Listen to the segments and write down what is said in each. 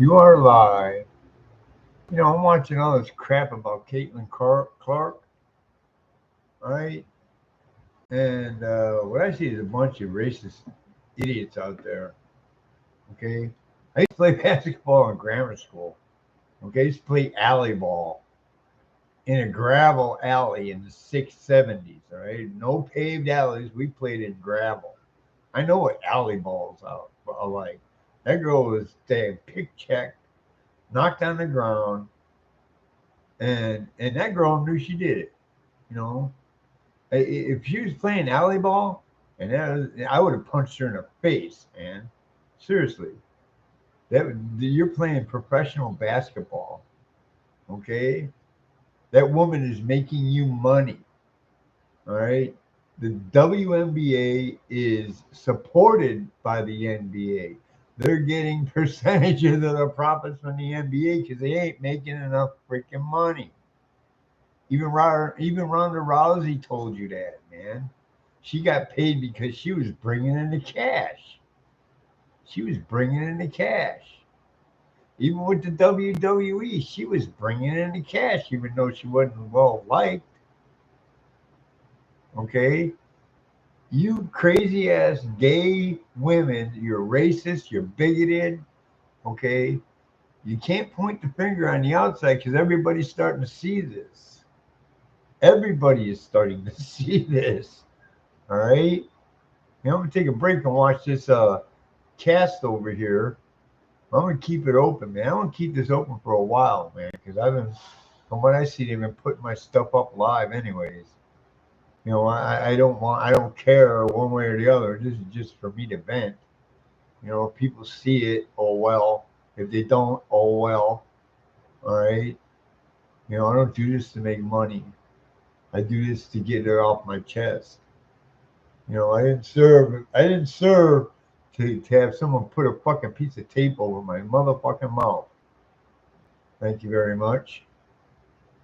You are live. I'm watching all this crap about Caitlin Clark, all right? And what I see is a bunch of racist idiots out there, okay? I used to play basketball in grammar school, okay? I used to play alley ball in a gravel alley in the 670s, all right? No paved alleys. We played in gravel. I know what alley balls are like. That girl was damn pick check, knocked on the ground, and that girl knew she did it. You know, if she was playing alley ball, I would have punched her in the face, man. Seriously, you're playing professional basketball, okay? That woman is making you money, all right? The WNBA is supported by the NBA. They're getting percentages of the profits from the NBA because they ain't making enough freaking money. Even Ronda Rousey told you that, man. She got paid because she was bringing in the cash. She was bringing in the cash. Even with the WWE, she was bringing in the cash, even though she wasn't well liked. Okay, you crazy ass gay women, you're racist, you're bigoted. Okay, you can't point the finger on the outside because everybody's starting to see this. Everybody is starting to see this. All right. I'm gonna take a break and watch this cast over here. I'm gonna keep it open, man. I'm gonna keep this open for a while, man, because from what I see, they've been putting my stuff up live, anyways. I don't care one way or the other. This is just for me to vent. If people see it, oh well. If they don't, oh well. All right. I don't do this to make money. I do this to get it off my chest. I didn't serve to have someone put a fucking piece of tape over my motherfucking mouth. Thank you very much.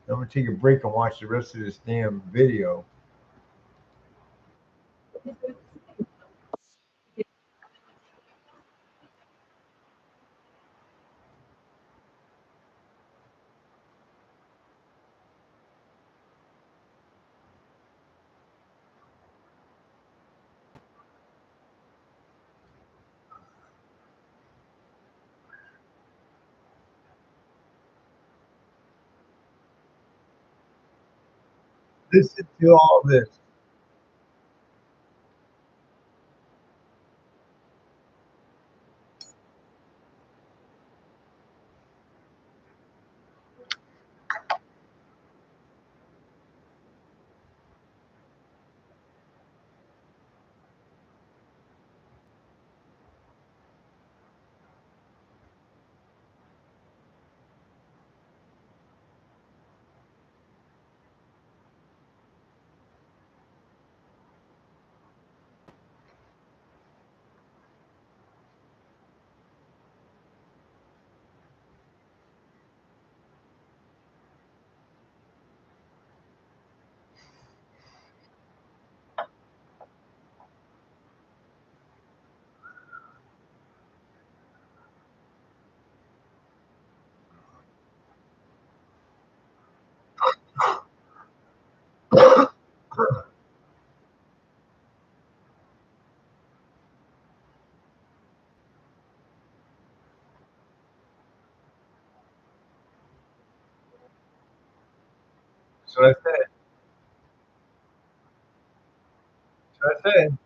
I'm gonna take a break and watch the rest of this damn video. Listen to all this. So I said. So I said.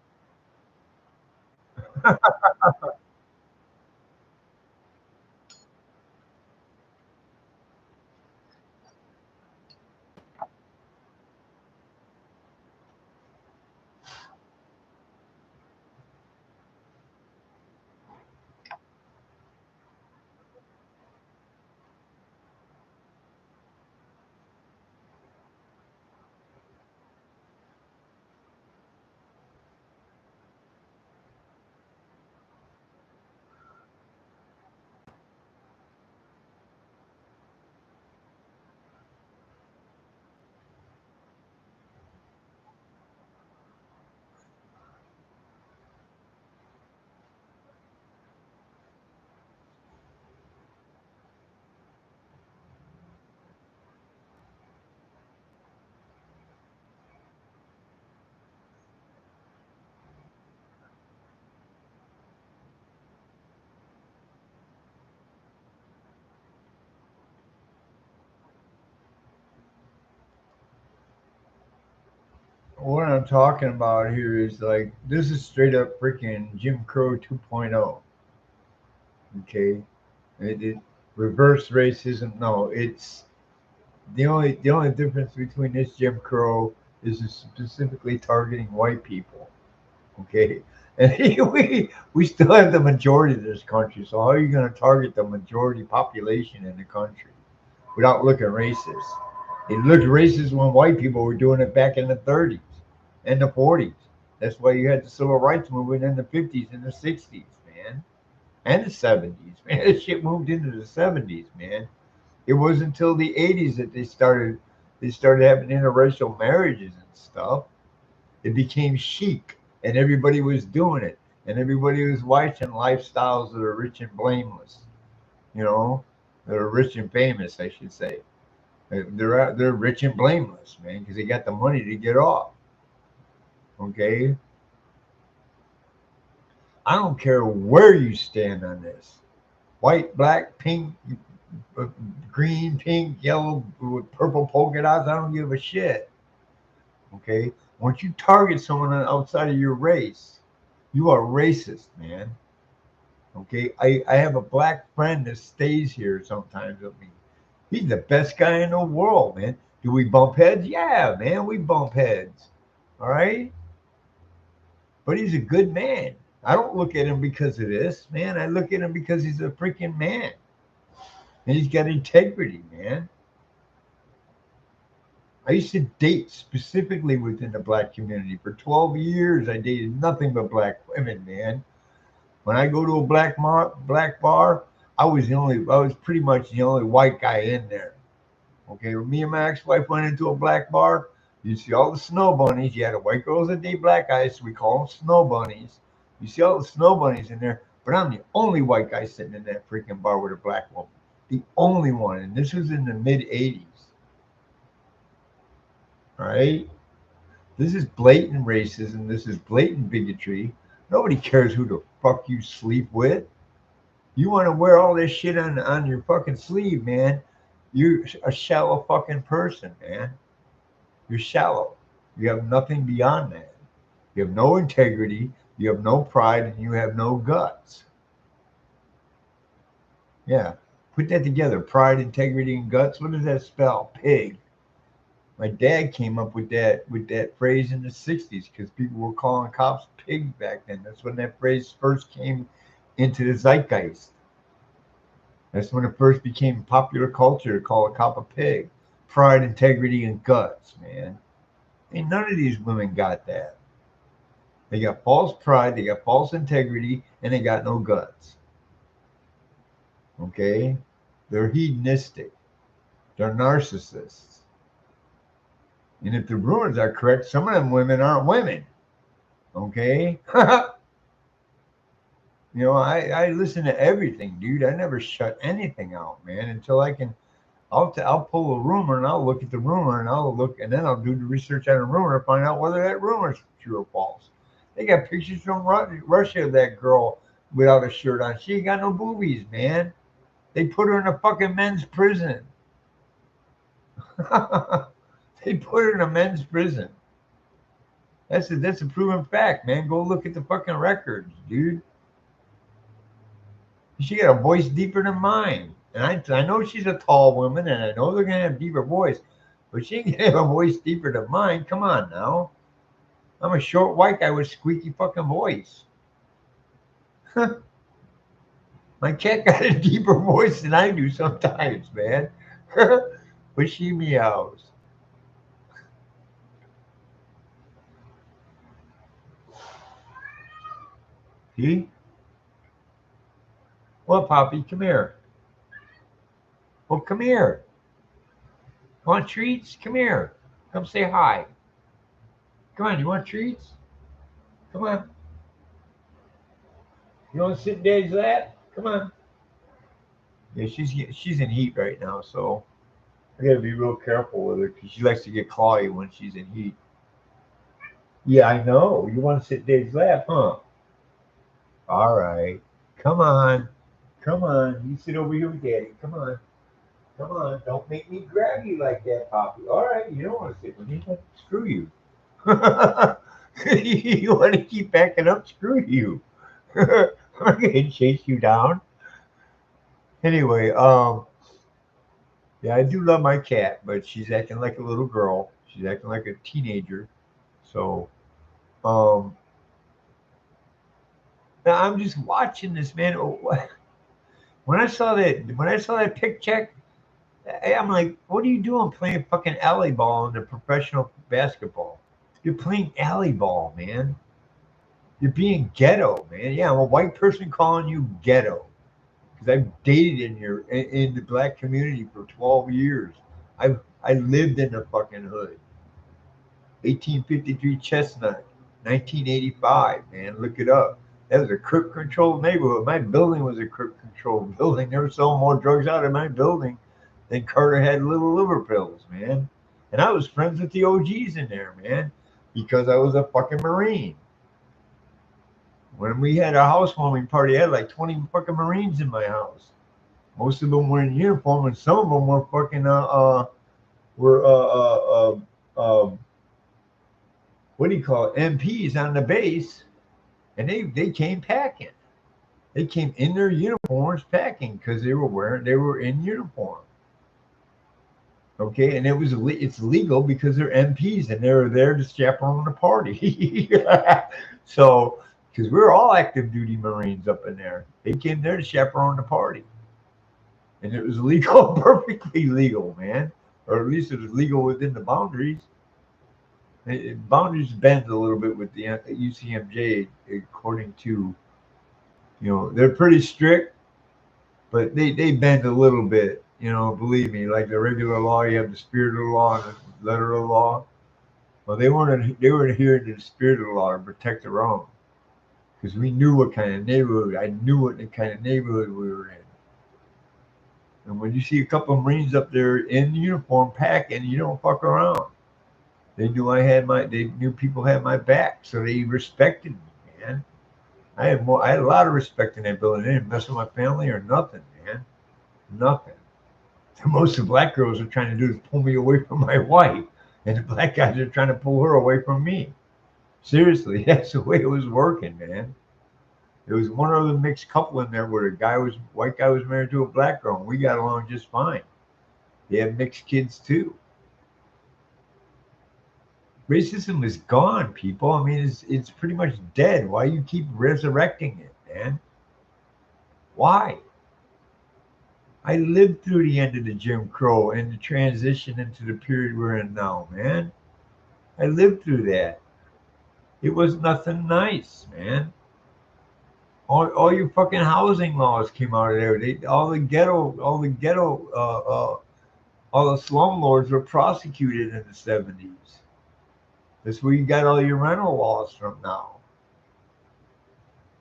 what I'm talking about here is like this is straight up freaking Jim Crow 2.0. Okay, it reverse racism. No, it's the only difference between this Jim Crow is it's specifically targeting white people. Okay, and we still have the majority of this country. So how are you going to target the majority population in the country without looking racist? It looked racist when white people were doing it back in the 30s and the 40s. That's why you had the civil rights movement in the 50s and the 60s, man, and the 70s. Man, this shit moved into the 70s, man. It wasn't until the 80s that they started having interracial marriages and stuff. It became chic, and everybody was doing it, and everybody was watching lifestyles that are rich and blameless. You know, that are rich and famous, I should say. They're rich and blameless, man, because they got the money to get off. Okay, I don't care where you stand on this, white, black, pink, uh, green, pink, yellow, with purple polka dots. I don't give a shit. Okay, once you target someone outside of your race, you are racist, man. Okay, I have a black friend that stays here sometimes with me. He's the best guy in the world, man. Do we bump heads? Yeah, man, we bump heads. All right, but he's a good man. I don't look at him because of this, man. I look at him because he's a freaking man, and he's got integrity, man. I used to date specifically within the black community for 12 years. I dated nothing but black women, man. When I go to a black bar, I was pretty much the only white guy in there. Okay, when me and my ex-wife went into a black bar, you see all the snow bunnies. You had the white girls that date black guys, so we call them snow bunnies. You see all the snow bunnies in there, but I'm the only white guy sitting in that freaking bar with a black woman. The only one, and this was in the mid '80s. Right? This is blatant racism. This is blatant bigotry. Nobody cares who the fuck you sleep with. You want to wear all this shit on your fucking sleeve, man. You're a shallow fucking person, man. You're shallow. You have nothing beyond that. You have no integrity. You have no pride, and you have no guts. Yeah. Put that together. Pride, integrity, and guts. What does that spell? Pig. My dad came up with that phrase in the '60s because people were calling cops pigs back then. That's when that phrase first came into the zeitgeist. That's when it first became popular culture to call a cop a pig. Pride, integrity, and guts, man. And none of these women got that. They got false pride, they got false integrity, and they got no guts. Okay? They're hedonistic. They're narcissists. And if the rumors are correct, some of them women aren't women. Okay? I listen to everything, dude. I never shut anything out, man, until I can. I'll pull a rumor and I'll look at the rumor and I'll look and then I'll do the research on the rumor to find out whether that rumor is true or false. They got pictures from Russia of that girl without a shirt on. She ain't got no boobies, man. They put her in a fucking men's prison. They put her in a men's prison. That's a proven fact, man. Go look at the fucking records, dude. She got a voice deeper than mine. And I know she's a tall woman, and I know they're going to have deeper voice, but she ain't going to have a voice deeper than mine. Come on now. I'm a short white guy with squeaky fucking voice. My cat got a deeper voice than I do sometimes, man. But she meows. See? Well, Poppy, come here. Well, come here. Want treats? Come here. Come say hi. Come on, you want treats? Come on. You want to sit in Daddy's lap? Come on. Yeah, she's in heat right now, so I gotta be real careful with her because she likes to get clawy when she's in heat. Yeah, I know. You want to sit in Daddy's lap, huh? All right. Come on. Come on. You sit over here with Daddy. Come on. Come on. Don't make me grab you like that, Poppy. All right. You don't want to sit with me. Screw you. You want to keep backing up? Screw you. I'm not going to chase you down. Anyway, yeah, I do love my cat, but she's acting like a little girl. She's acting like a teenager. So, um, now I'm just watching this, man. When I saw that pick check, I'm like, what are you doing playing fucking alley ball in the professional basketball? You're playing alley ball, man. You're being ghetto, man. Yeah, I'm a white person calling you ghetto because I've dated in the black community for 12 years. I lived in the fucking hood. 1853 Chestnut, 1985. Man, look it up. That was a crook controlled neighborhood. My building was a crook controlled building. They were selling more drugs out of my building than Carter had little liver pills, man. And I was friends with the OGs in there, man, because I was a fucking Marine. When we had a housewarming party, I had like 20 fucking Marines in my house. Most of them were in uniform, and some of them were fucking were what do you call it, MPs on the base, and they came packing. They came in their uniforms packing because they were in uniform. Okay, and it's legal because they're MPs and they're there to chaperone the party. So, because we're all active duty Marines up in there, they came there to chaperone the party, and it was legal, perfectly legal, man, or at least it was legal within the boundaries. Boundaries bend a little bit with the UCMJ, according to they're pretty strict, but they bend a little bit. Believe me, like the regular law, you have the spirit of the law and the letter of the law. Well, they were adhering to the spirit of the law to protect their own, because we knew what kind of neighborhood. I knew what the kind of neighborhood we were in. And when you see a couple of Marines up there in uniform packing, you don't fuck around. They knew people had my back, so they respected me, man. I had a lot of respect in that building. They didn't mess with my family or nothing, man. Nothing. Most of the black girls are trying to do is pull me away from my wife, and the black guys are trying to pull her away from me. Seriously, that's the way it was working, man. There was one other mixed couple in there where white guy was married to a black girl, and we got along just fine. They had mixed kids too. Racism is gone, people. I mean, it's pretty much dead. Why you keep resurrecting it, man? Why? I lived through the end of the Jim Crow and the transition into the period we're in now, man. I lived through that. It was nothing nice, man. All your fucking housing laws came out of there. All the slumlords were prosecuted in the 70s. That's where you got all your rental laws from now.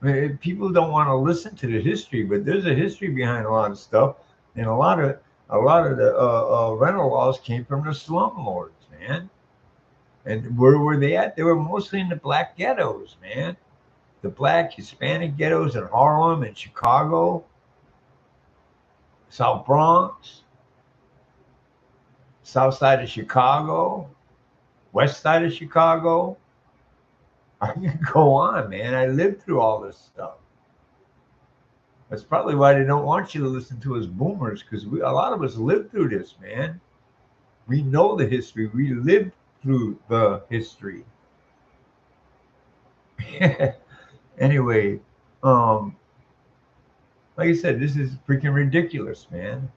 I mean, people don't want to listen to the history, but there's a history behind a lot of stuff, and a lot of the rental laws came from the slumlords, man. And where were they at? They were mostly in the black ghettos, man. The black Hispanic ghettos in Harlem and Chicago, South Bronx, South side of Chicago, West side of Chicago. I can go on, man. I lived through all this stuff. That's probably why they don't want you to listen to us boomers, because a lot of us lived through this, man. We know the history. We lived through the history. Anyway, um, like I said, this is freaking ridiculous, man.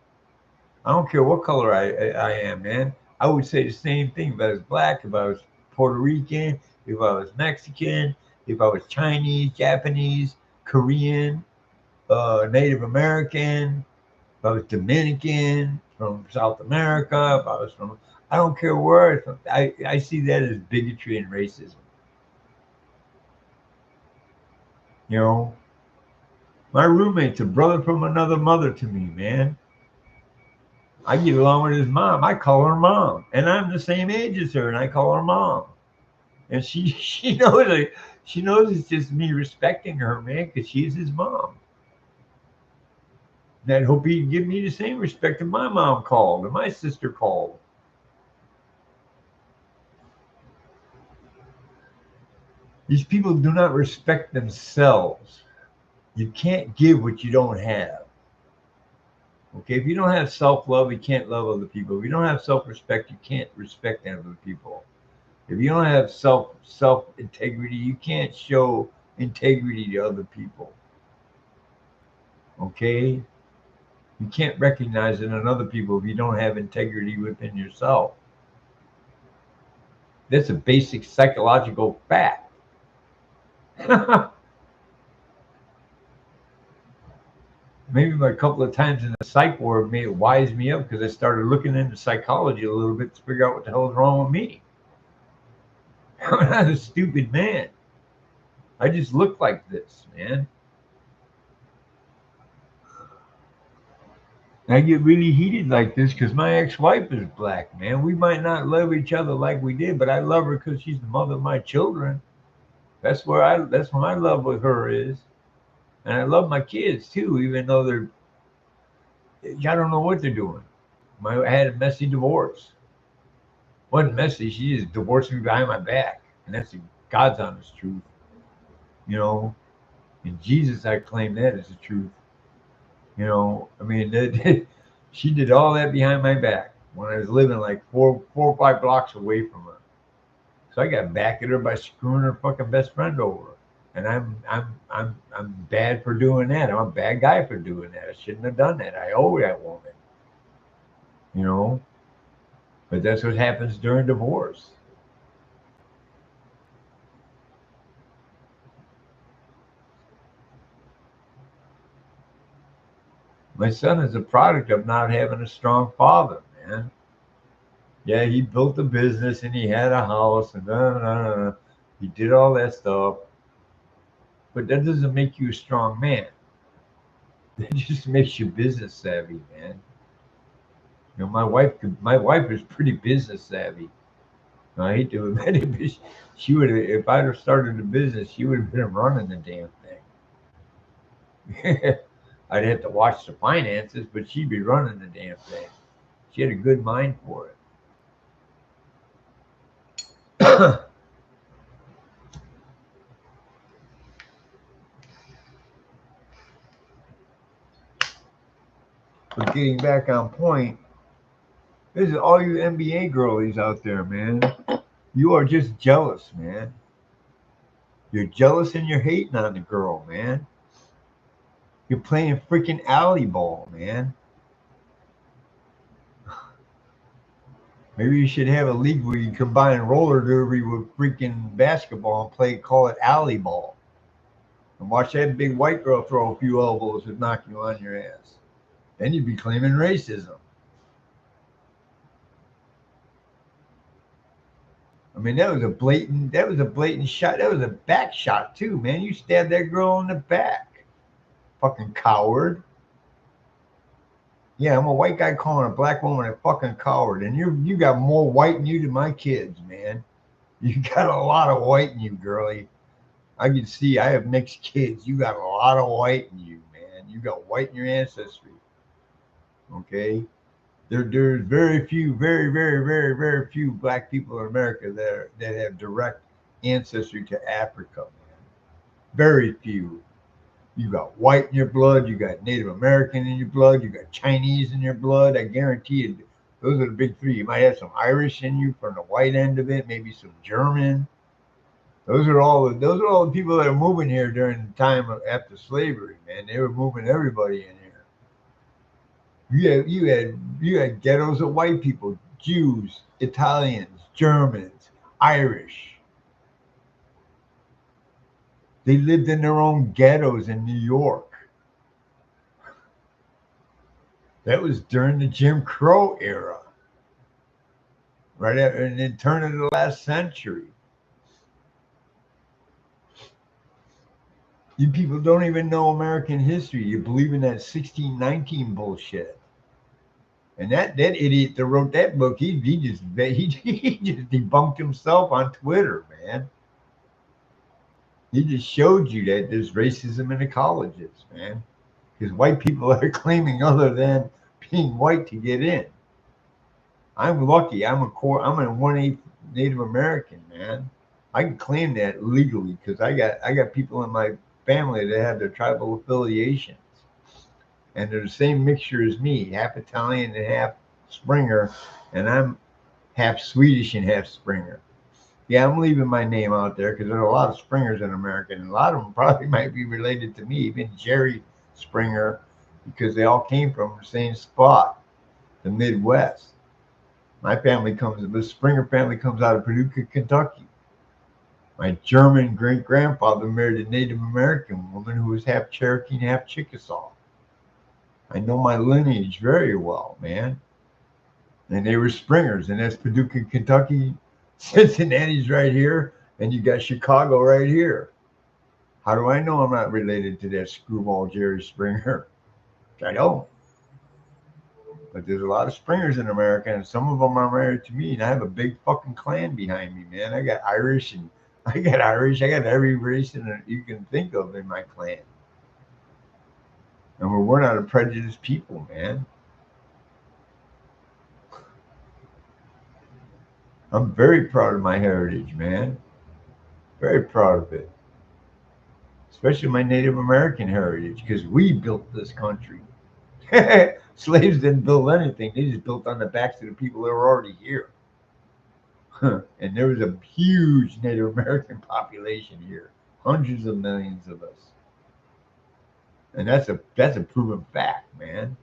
I don't care what color I am, man. I would say the same thing if I was black, if I was Puerto Rican, if I was Mexican, if I was Chinese, Japanese, Korean, Native American, if I was Dominican, from South America, if I was from, I don't care where it's from. I see that as bigotry and racism. You know, my roommate's a brother from another mother to me, man. I get along with his mom. I call her mom, and I'm the same age as her, and I call her mom. And she knows it. She knows it's just me respecting her, man, because she's his mom. And I hope he'd give me the same respect that my mom called and my sister called. These people do not respect themselves. You can't give what you don't have. Okay, if you don't have self-love, you can't love other people. If you don't have self-respect, you can't respect other people. If you don't have self integrity, you can't show integrity to other people. Okay, you can't recognize it in other people if you don't have integrity within yourself. That's a basic psychological fact. Maybe a couple of times in the psych ward made it wise me up because I started looking into psychology a little bit to figure out what the hell is wrong with me. I'm not a stupid man. I just look like this, man. I get really heated like this because my ex-wife is black, man. We might not love each other like we did, but I love her because she's the mother of my children. That's where my love with her is. And I love my kids too, even though I don't know what they're doing. I had a messy divorce. Wasn't messy. She just divorced me behind my back, and that's the God's honest truth. You know, in Jesus, I claim that as the truth. I mean, she did all that behind my back when I was living like four or five blocks away from her. So I got back at her by screwing her fucking best friend over. And I'm bad for doing that. I'm a bad guy for doing that. I shouldn't have done that. I owe that woman, you know. But that's what happens during divorce. My son is a product of not having a strong father, man. Yeah, he built a business and he had a house and he did all that stuff. But that doesn't make you a strong man. That just makes you business savvy, man. My wife is pretty business savvy. I hate to admit it, but she would have, if I'd have started a business, she would have been running the damn thing. I'd have to watch the finances, but she'd be running the damn thing. She had a good mind for it. But getting back on point, this is all you NBA girlies out there, man. You are just jealous, man. You're jealous and you're hating on the girl, man. You're playing freaking alley ball, man. Maybe you should have a league where you combine roller derby with freaking basketball and call it alley ball. And watch that big white girl throw a few elbows and knock you on your ass. Then you'd be claiming racism. I mean, that was a blatant shot. That was a back shot too, man. You stabbed that girl in the back. Fucking coward. Yeah, I'm a white guy calling a black woman a fucking coward. And you got more white in you than my kids, man. You got a lot of white in you, girlie. I can see I have mixed kids. You got a lot of white in you, man. You got white in your ancestry. Okay? There's very few, very, very, very, very few black people in America that have direct ancestry to Africa, man. Very few. You got white in your blood, you got Native American in your blood, you got Chinese in your blood. I guarantee you, those are the big three. You might have some Irish in you from the white end of it, maybe some German. Those are all the people that are moving here during the time after slavery, man. They were moving everybody in here. You had ghettos of white people, Jews, Italians, Germans, Irish. They lived in their own ghettos in New York. That was during the Jim Crow era, right after in the turn of the last century. You people don't even know American history. You believe in that 1619 bullshit. And that idiot that wrote that book, he just debunked himself on Twitter, man. He just showed you that there's racism in the colleges, man. Because white people are claiming other than being white to get in. I'm lucky. I'm a 1/8 Native American, man. I can claim that legally because I got people in my family that have their tribal affiliations, and they're the same mixture as me, half Italian and half Springer, and I'm half Swedish and half Springer. Yeah, I'm leaving my name out there because there's a lot of Springers in America, and a lot of them probably might be related to me, even Jerry Springer, because they all came from the same spot, the Midwest. My family comes, the Springer family comes out of Paducah, Kentucky. My German great grandfather married a Native American woman who was half Cherokee and half Chickasaw. I know my lineage very well, man. And they were Springers, and that's Paducah, Kentucky. Cincinnati's right here, and you got Chicago right here. How do I know I'm not related to that screwball Jerry Springer? I don't. But there's a lot of Springers in America, and some of them are married to me, and I have a big fucking clan behind me, man. I got Irish, and I got Irish. I got every race you can think of in my clan. And we're not a prejudiced people, man. I'm very proud of my heritage, man. Very proud of it. Especially my Native American heritage, because we built this country. Slaves didn't build anything. They just built on the backs of the people that were already here. And there was a huge Native American population here. Hundreds of millions of us. And that's a proven fact, man.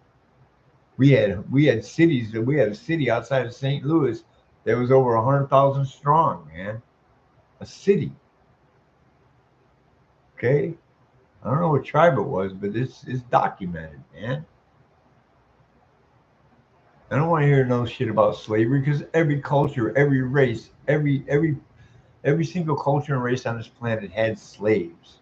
We had cities we had a city outside of St. Louis that was over 100,000 strong, man. A city. Okay? I don't know what tribe it was, but it's documented, man. I don't want to hear no shit about slavery because every culture, every race, every single culture and race on this planet had slaves.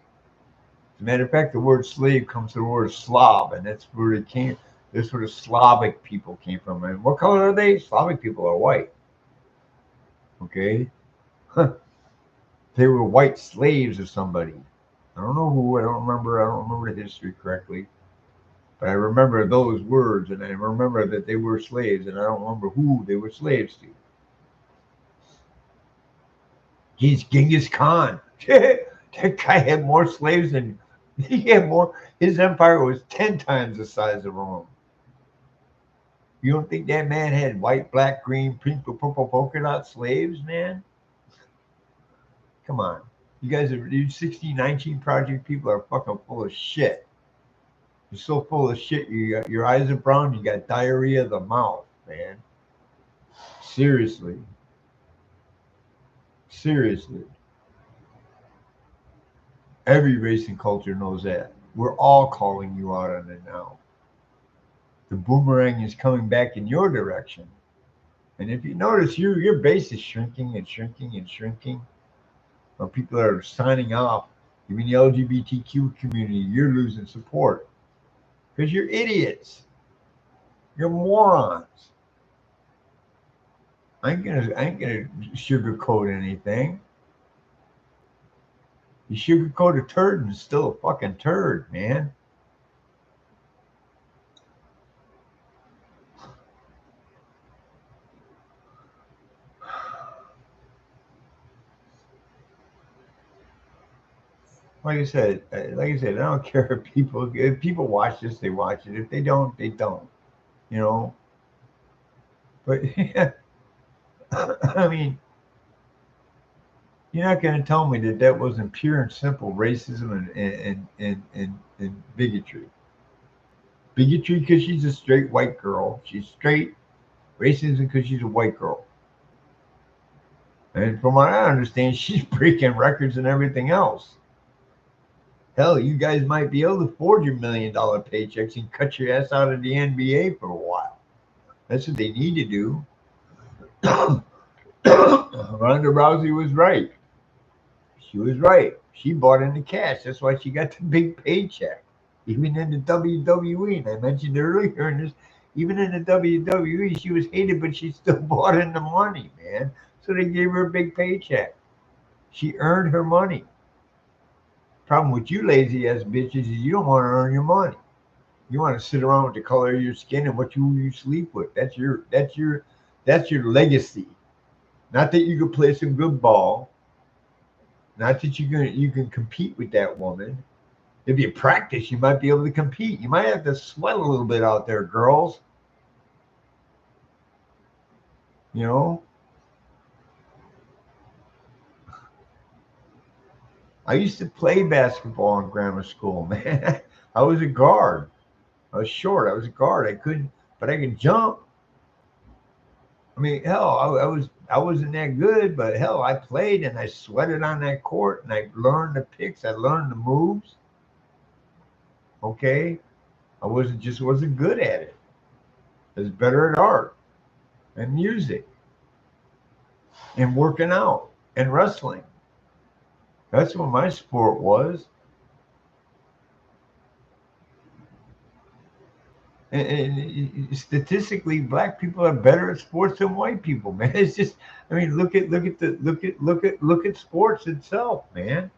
As a matter of fact, the word slave comes from the word Slav, and that's where it came. That's where the Slavic people came from. And what color are they? Slavic people are white. Okay, they were white slaves of somebody. I don't know who. I don't remember. I don't remember the history correctly. But I remember those words, and I remember that they were slaves, and I don't remember who they were slaves to. He's Genghis Khan. That guy had more slaves than he had more. His empire was 10 times the size of Rome. You don't think that man had white, black, green, pink, purple polka dot slaves, man? Come on. You guys are you 1619 Project people are fucking full of shit. You're so full of shit. Your eyes are brown. You got diarrhea of the mouth, man. Seriously. Seriously. Every race and culture knows that. We're all calling you out on it now. The boomerang is coming back in your direction. And if you notice, your base is shrinking and shrinking and shrinking. When people are signing off, even the LGBTQ community, you're losing support because you're idiots. You're morons. I ain't gonna sugarcoat anything. You sugarcoat a turd and it's still a fucking turd, man. Like I said, I don't care if people watch this, they watch it. If they don't, they don't. You know. But I mean, you're not going to tell me that that wasn't pure and simple racism and bigotry. Bigotry because she's a straight white girl. She's straight. Racism because she's a white girl. And from what I understand, she's breaking records and everything else. Hell, you guys might be able to afford your $1 million paychecks and cut your ass out of the NBA for a while. That's what they need to do. Ronda Rousey was right. She was right. She bought into cash. That's why she got the big paycheck. Even in the WWE, and I mentioned earlier in this, even in the WWE, she was hated, but she still bought in the money, man. So they gave her a big paycheck. She earned her money. Problem with you lazy ass bitches is you don't want to earn your money. You want to sit around with the color of your skin and what you sleep with. That's your legacy. Not that you could play some good ball. Not that you can compete with that woman. If you practice, you might be able to compete. You might have to sweat a little bit out there, girls. You know, I used to play basketball in grammar school, man. I was a guard. I was short. I was a guard. I couldn't, but I could jump. I mean, hell, I wasn't that good, but hell, I played and I sweated on that court and I learned the picks. I learned the moves. Okay, I wasn't good at it. I was better at art and music and working out and wrestling. That's what my sport was. And statistically, black people are better at sports than white people, man. It's just, I mean, look at sports itself, man.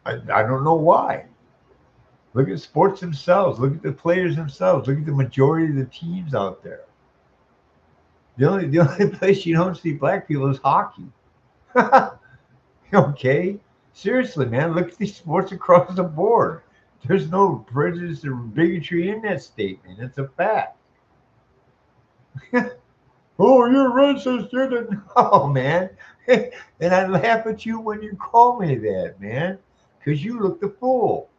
I don't know why. Look at sports themselves. Look at the players themselves. Look at the majority of the teams out there. The only place you don't see black people is hockey. Okay, seriously, man. Look at these sports across the board. There's no prejudice or bigotry in that statement. It's a fact. Oh, you're racist. You're the no, man. And I laugh at you when you call me that, man, because you look the fool.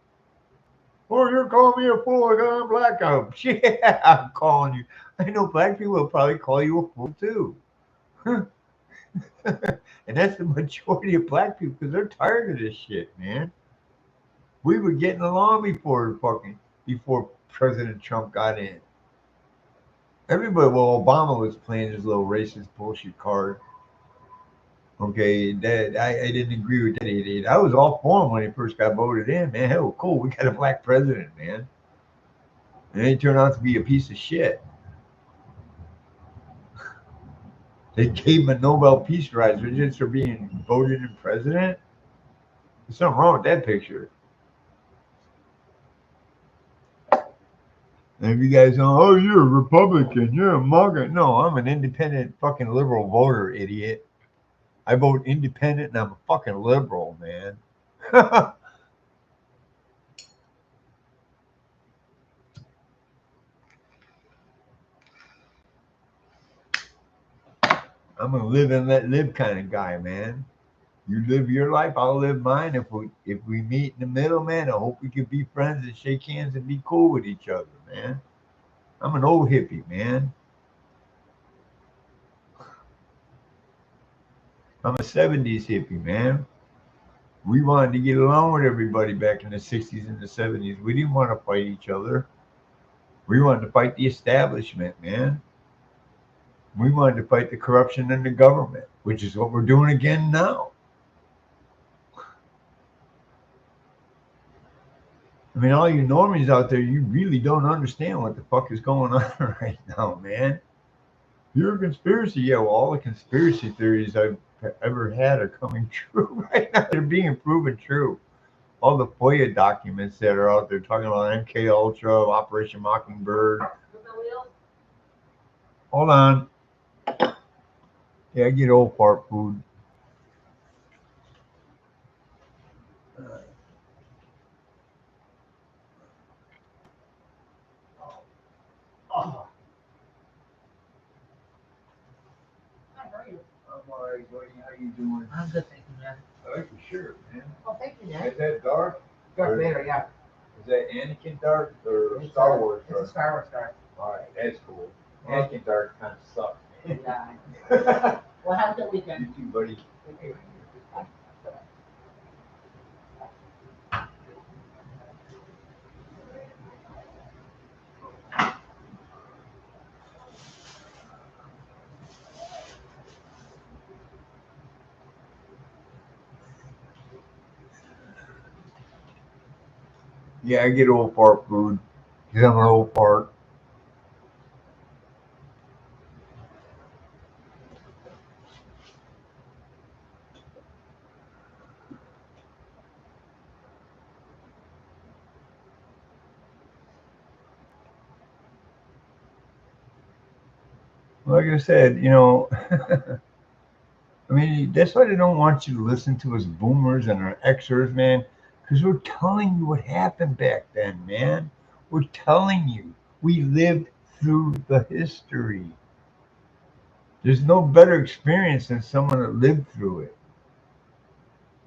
Oh, you're calling me a fool because I'm black. Yeah, I'm calling you. I know black people will probably call you a fool too. And that's the majority of black people because they're tired of this shit, man. We were getting along before President Trump got in. Everybody, well, Obama was playing his little racist bullshit card. Okay, that I didn't agree with that idiot. I was all for him when he first got voted in, man. Hell, cool, we got a black president, man. And he turned out to be a piece of shit. They gave him a Nobel Peace Prize just for being voted in president. There's something wrong with that picture. And if you guys know, oh, you're a Republican, you're a MAGA. No, I'm an independent fucking liberal voter, idiot. I vote independent and I'm a fucking liberal, man. I'm a live and let live kind of guy, man. You live your life, I'll live mine. If we meet in the middle, man, I hope we can be friends and shake hands and be cool with each other, man. I'm an old hippie, man. I'm a '70s hippie, man. We wanted to get along with everybody back in the '60s and the '70s. We didn't want to fight each other. We wanted to fight the establishment, man. We wanted to fight the corruption in the government, which is what we're doing again now. I mean, all you normies out there, you really don't understand what the fuck is going on right now, man. You're a conspiracy. Yeah, well, all the conspiracy theories I've ever had are coming true right now. They're being proven true. All the FOIA documents that are out there talking about MK Ultra, Operation Mockingbird. Hold on. Yeah, I get old fart food. Oh, I'm all right, buddy. How you doing? I'm good, thank you, man. I like your shirt, man. Oh, thank you, man. Is that dark? Darth Vader, yeah. Is that Anakin Dark or it's Star Wars Dark? It's a Star Wars Dark. All right, that's cool. Anakin Dark kind of sucks, man. Yeah. Well, have a good weekend. You too, buddy. Okay. Yeah, I get old fart food because I'm an old fart. Like I said, I mean, that's why they don't want you to listen to us boomers and our Xers, man, because we're telling you what happened back then, man. We're telling you. We lived through the history. There's no better experience than someone that lived through it.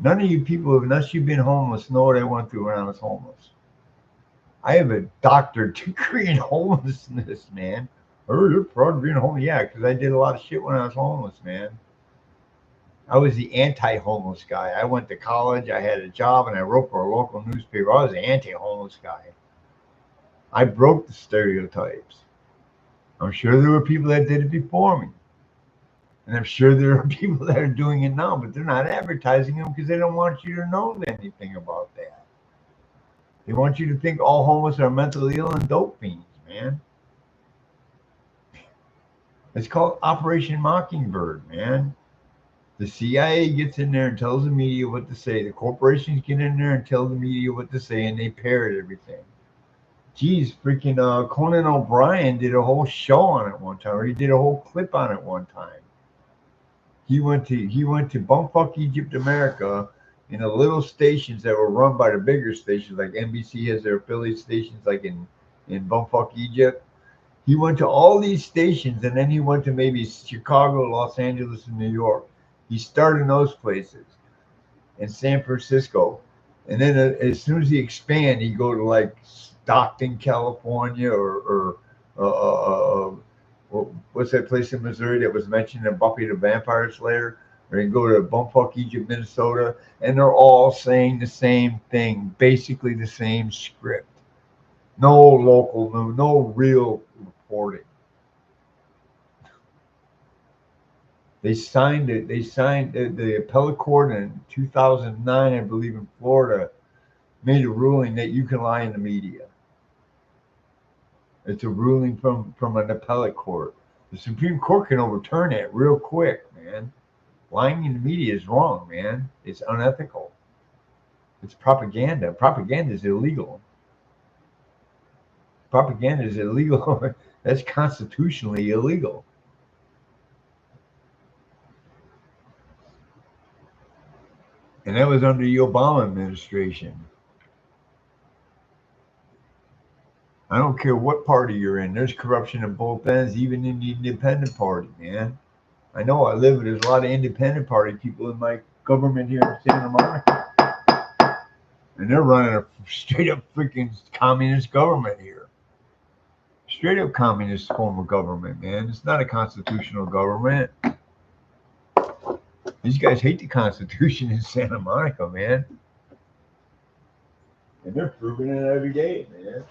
None of you people, unless you've been homeless, know what I went through when I was homeless. I have a doctorate degree in homelessness, man. Oh, you're proud of being homeless? Yeah, because I did a lot of shit when I was homeless, man. I was the anti-homeless guy. I went to college, I had a job, and I wrote for a local newspaper. I was the anti-homeless guy. I broke the stereotypes. I'm sure there were people that did it before me. And I'm sure there are people that are doing it now, but they're not advertising them because they don't want you to know anything about that. They want you to think all homeless are mentally ill and dope fiends, man. It's called Operation Mockingbird, man. The CIA gets in there and tells the media what to say. The corporations get in there and tell the media what to say, and they parrot everything. Geez, freaking Conan O'Brien did a whole show on it one time, or he did a whole clip on it one time. He went to bumfuck Egypt, America, in the little stations that were run by the bigger stations, like NBC has their affiliate stations, like in bumfuck Egypt. He went to all these stations, and then he went to maybe Chicago, Los Angeles, and New York. He started in those places, in San Francisco, and then as soon as he expand, he go to like Stockton, California, or what's that place in Missouri that was mentioned in Buffy the Vampire Slayer? Or you go to bumfuck Egypt, Minnesota, and they're all saying the same thing, basically the same script. No local news, no real reporting. They signed it. They signed the appellate court in 2009, I believe, in Florida, made a ruling that you can lie in the media. It's a ruling from an appellate court. The Supreme Court can overturn it real quick, man. Lying in the media is wrong, man. It's unethical. It's propaganda. Propaganda is illegal. Propaganda is illegal. That's constitutionally illegal. And that was under the Obama administration. I don't care what party you're in. There's corruption in both ends, even in the independent party, man. I know I live. There's a lot of independent party people in my government here in Santa Monica, and they're running a straight up freaking communist government here. Straight up communist form of government, man. It's not a constitutional government. These guys hate the Constitution in Santa Monica, man. And they're proving it every day, man.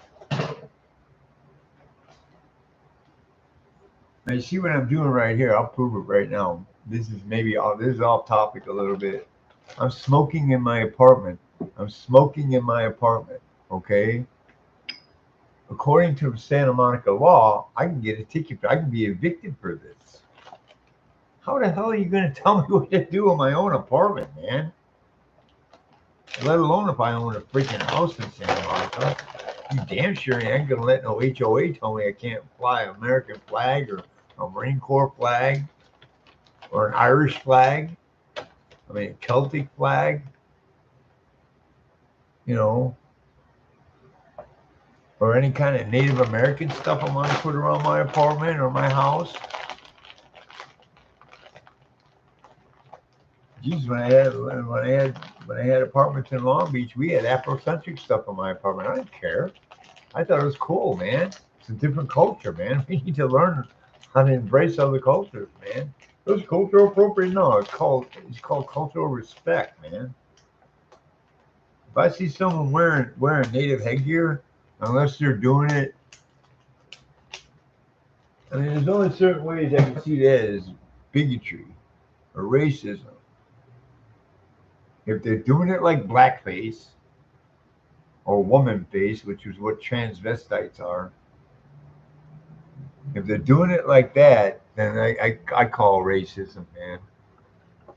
Now you see what I'm doing right here. I'll prove it right now. This is off topic a little bit. I'm smoking in my apartment. I'm smoking in my apartment. Okay. According to Santa Monica law, I can get a ticket. I can be evicted for this. How the hell are you going to tell me what to do in my own apartment, man? Let alone if I own a freaking house in Santa Monica. You damn sure ain't going to let no HOA tell me I can't fly an American flag or a Marine Corps flag or an Irish flag. I mean, a Celtic flag. You know, or any kind of Native American stuff I want to put around my apartment or my house. Geez, when I had apartments in Long Beach, we had Afrocentric stuff in my apartment. I didn't care. I thought it was cool, man. It's a different culture, man. We need to learn how to embrace other cultures, man. It's cultural appropriate. No, it's called cultural respect, man. If I see someone wearing native headgear, unless they're doing it, I mean, there's only certain ways I can see that as bigotry or racism. If they're doing it like blackface or woman face, which is what transvestites are, if they're doing it like that, then I call racism, man.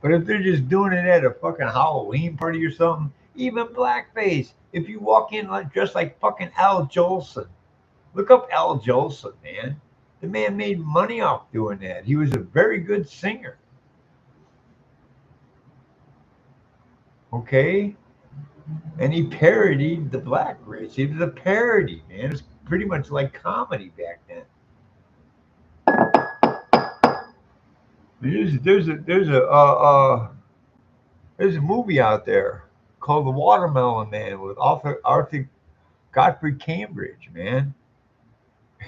But if they're just doing it at a fucking Halloween party or something, even blackface, if you walk in like dressed like fucking Al Jolson, look up Al Jolson, man. The man made money off doing that. He was a very good singer. Okay? And he parodied the black race. He was a parody, man. It was pretty much like comedy back then. There's a movie out there called The Watermelon Man with Arthur Godfrey Cambridge, man.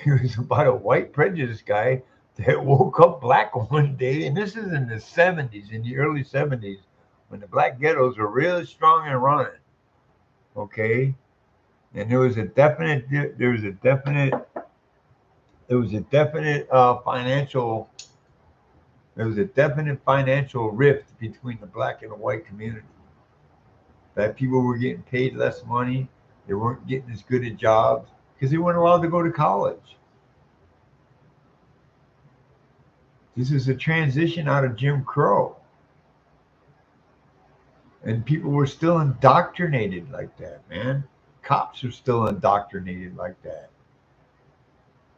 He was about a white prejudiced guy that woke up black one day, and this is in the '70s, in the early '70s, when the black ghettos were really strong and running. Okay, and there was a definite financial rift between the black and the white community. That people were getting paid less money, they weren't getting as good at jobs because they weren't allowed to go to college. This is a transition out of Jim Crow, and people were still indoctrinated like that, man. Cops are still indoctrinated like that.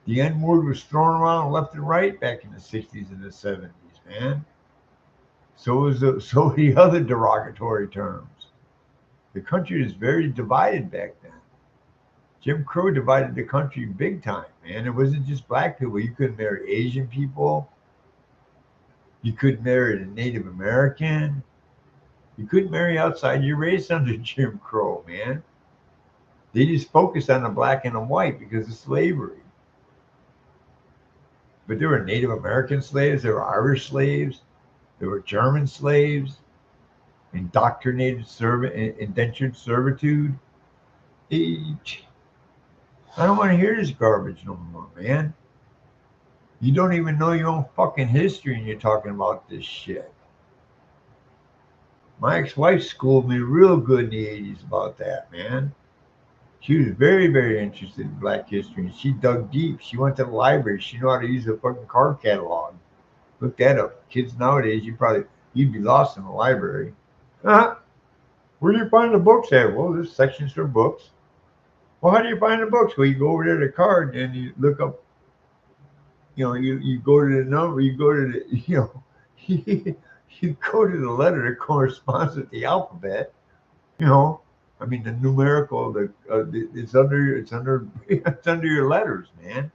The N word was thrown around left and right back in the '60s and the '70s, man. So were the other derogatory terms. The country was very divided back then. Jim Crow divided the country big time, man. It wasn't just black people. You couldn't marry Asian people. You couldn't marry a Native American. You couldn't marry outside your race under Jim Crow, man. They just focused on the black and the white because of slavery. But there were Native American slaves, there were Irish slaves, there were German slaves, indentured servitude. Eh, I don't want to hear this garbage no more, man. You don't even know your own fucking history and you're talking about this shit. My ex-wife schooled me real good in the '80s about that, man. She was very, very interested in black history and she dug deep. She went to the library. She knew how to use a fucking card catalog. Look that up. Kids nowadays, you'd be lost in the library. Huh? Where do you find the books at? Well, there's sections for books. Well, how do you find the books? Well, you go over there to the card and you look up, you go to the number, you go to the, you go to the letter that corresponds with the alphabet, you know. I mean, the numerical, it's under your letters, man.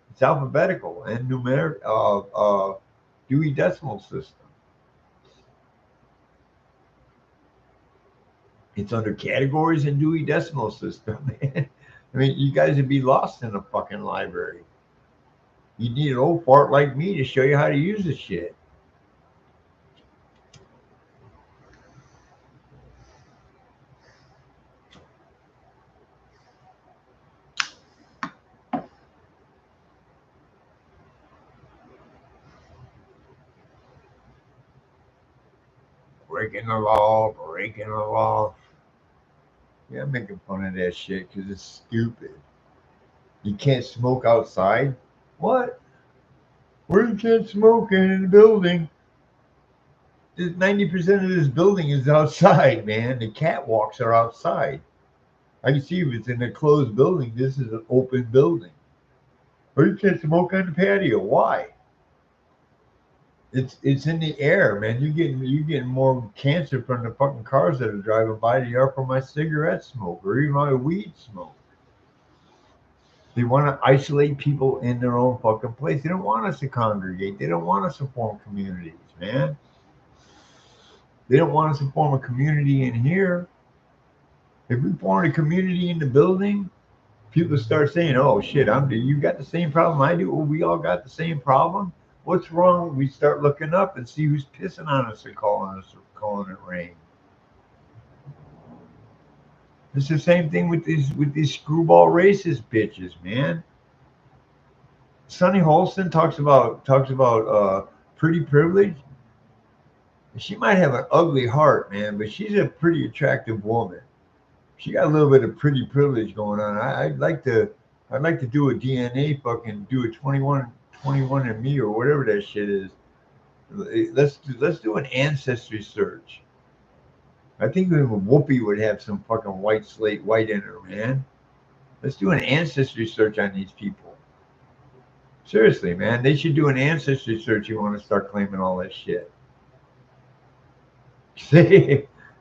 It's alphabetical and numeric, Dewey Decimal System. It's under categories and Dewey Decimal System, man. I mean, you guys would be lost in a fucking library. You need an old fart like me to show you how to use this shit. Breaking the law, breaking the law. Yeah, I'm making fun of that shit because it's stupid. You can't smoke outside? What? Where you can't smoke in the building? 90% of this building is outside, man. The catwalks are outside. I can see if it's in a closed building. This is an open building. Or you can't smoke on the patio. Why? It's in the air, man. You getting more cancer from the fucking cars that are driving by than you are from my cigarette smoke or even my weed smoke. They want to isolate people in their own fucking place. They don't want us to congregate. They don't want us to form communities, man. They don't want us to form a community in here. If we form a community in the building, people start saying, "Oh shit, you got the same problem I do. Well, we all got the same problem. What's wrong?" We start looking up and see who's pissing on us or calling it rain. It's the same thing with these screwball racist bitches, man. Sonny Holston talks about pretty privilege. She might have an ugly heart, man, but she's a pretty attractive woman. She got a little bit of pretty privilege going on. I'd like to do a DNA fucking do a 21 and me or whatever that shit is. Let's do an ancestry search. I think even Whoopi would have some fucking white slate white in her, man. Let's do an ancestry search on these people. Seriously, man, they should do an ancestry search. You want to start claiming all that shit?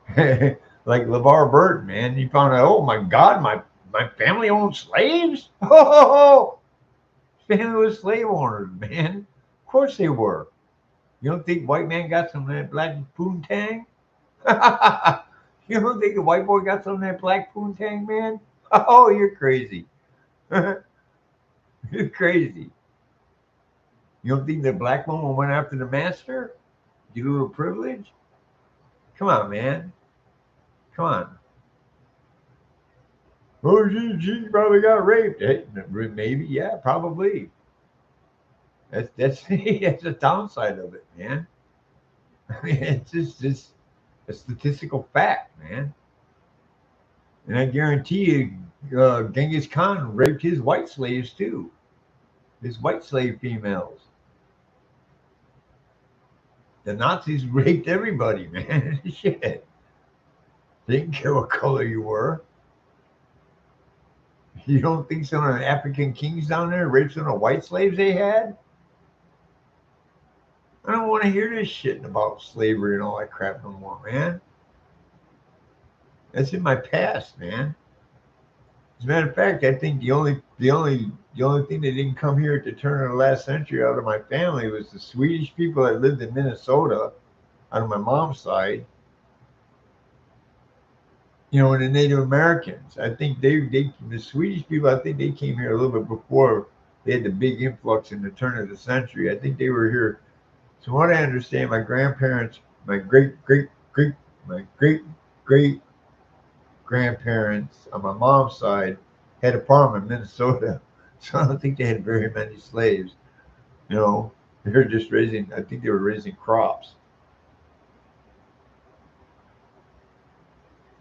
Like LeVar Burton, man. He found out, oh my God, my family owned slaves? Oh, family was slave owners, man. Of course they were. You don't think white man got some of that black poontang? You don't think the white boy got some of that black poontang, man? Oh, you're crazy. You're crazy. You don't think the black woman went after the master? You little privilege? Come on, man. Come on. Oh, she probably got raped. Hey, maybe, yeah, probably. That's that's the downside of it, man. I mean, it's just a statistical fact, man. And I guarantee you, Genghis Khan raped his white slaves too, his white slave females. The Nazis raped everybody, man. Shit. They didn't care what color you were. You don't think some of the African kings down there raped some of the white slaves they had? I don't want to hear this shit about slavery and all that crap no more, man. That's in my past, man. As a matter of fact, I think the only thing that didn't come here at the turn of the last century out of my family was the Swedish people that lived in Minnesota on my mom's side. And the Native Americans. I think they the Swedish people. I think they came here a little bit before they had the big influx in the turn of the century. I think they were here. So what I understand, my grandparents, my my great great grandparents on my mom's side had a farm in Minnesota. So I don't think they had very many slaves. You know, they were just raising. I think they were raising crops.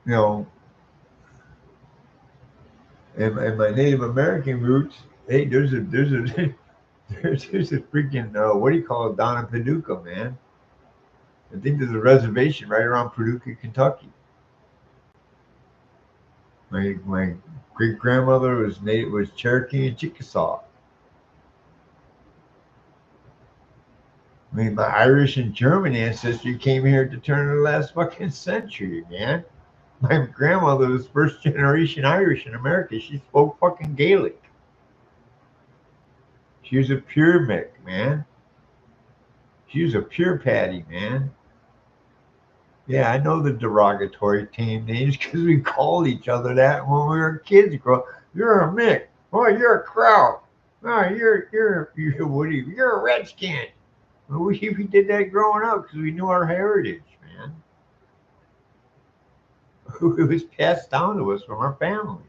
You know, and my Native American roots. Hey, there's a freaking what do you call it down in Paducah, man. I think there's a reservation right around Paducah, Kentucky. My great grandmother was Cherokee and Chickasaw. I mean, my Irish and German ancestry came here at the turn of the last fucking century, man. My grandmother was first generation Irish in America. She spoke fucking Gaelic. She was a pure Mick, man. She was a pure Patty, man. Yeah, I know the derogatory team names because we called each other that when we were kids. You're a Mick. Oh, you're a Kraut. Oh, you're what are you? You're a Redskin. Well, we did that growing up because we knew our heritage, man. It was passed down to us from our family.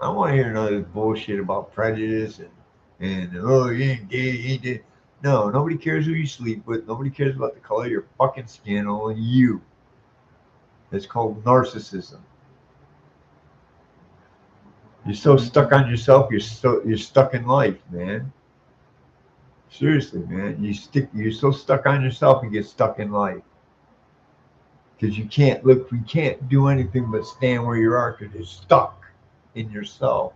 I don't want to hear none of this bullshit about prejudice and oh you ain't gay, you ain't gay. No, nobody cares who you sleep with. Nobody cares about the color of your fucking skin. Only you. It's called narcissism. You're so stuck on yourself. You're stuck in life, man. Seriously, man. You're so stuck on yourself. You get stuck in life because you can't look. You can't do anything but stand where you are because you're stuck in yourself.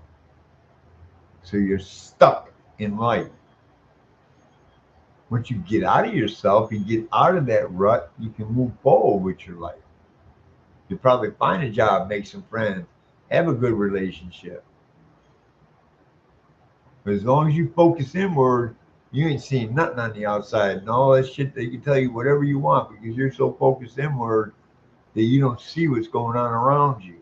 So you're stuck in life. Once you get out of yourself, you get out of that rut, you can move forward with your life. You probably find a job, make some friends, have a good relationship. But as long as you focus inward, you ain't seeing nothing on the outside. And all that shit they can tell you whatever you want because you're so focused inward that you don't see what's going on around you.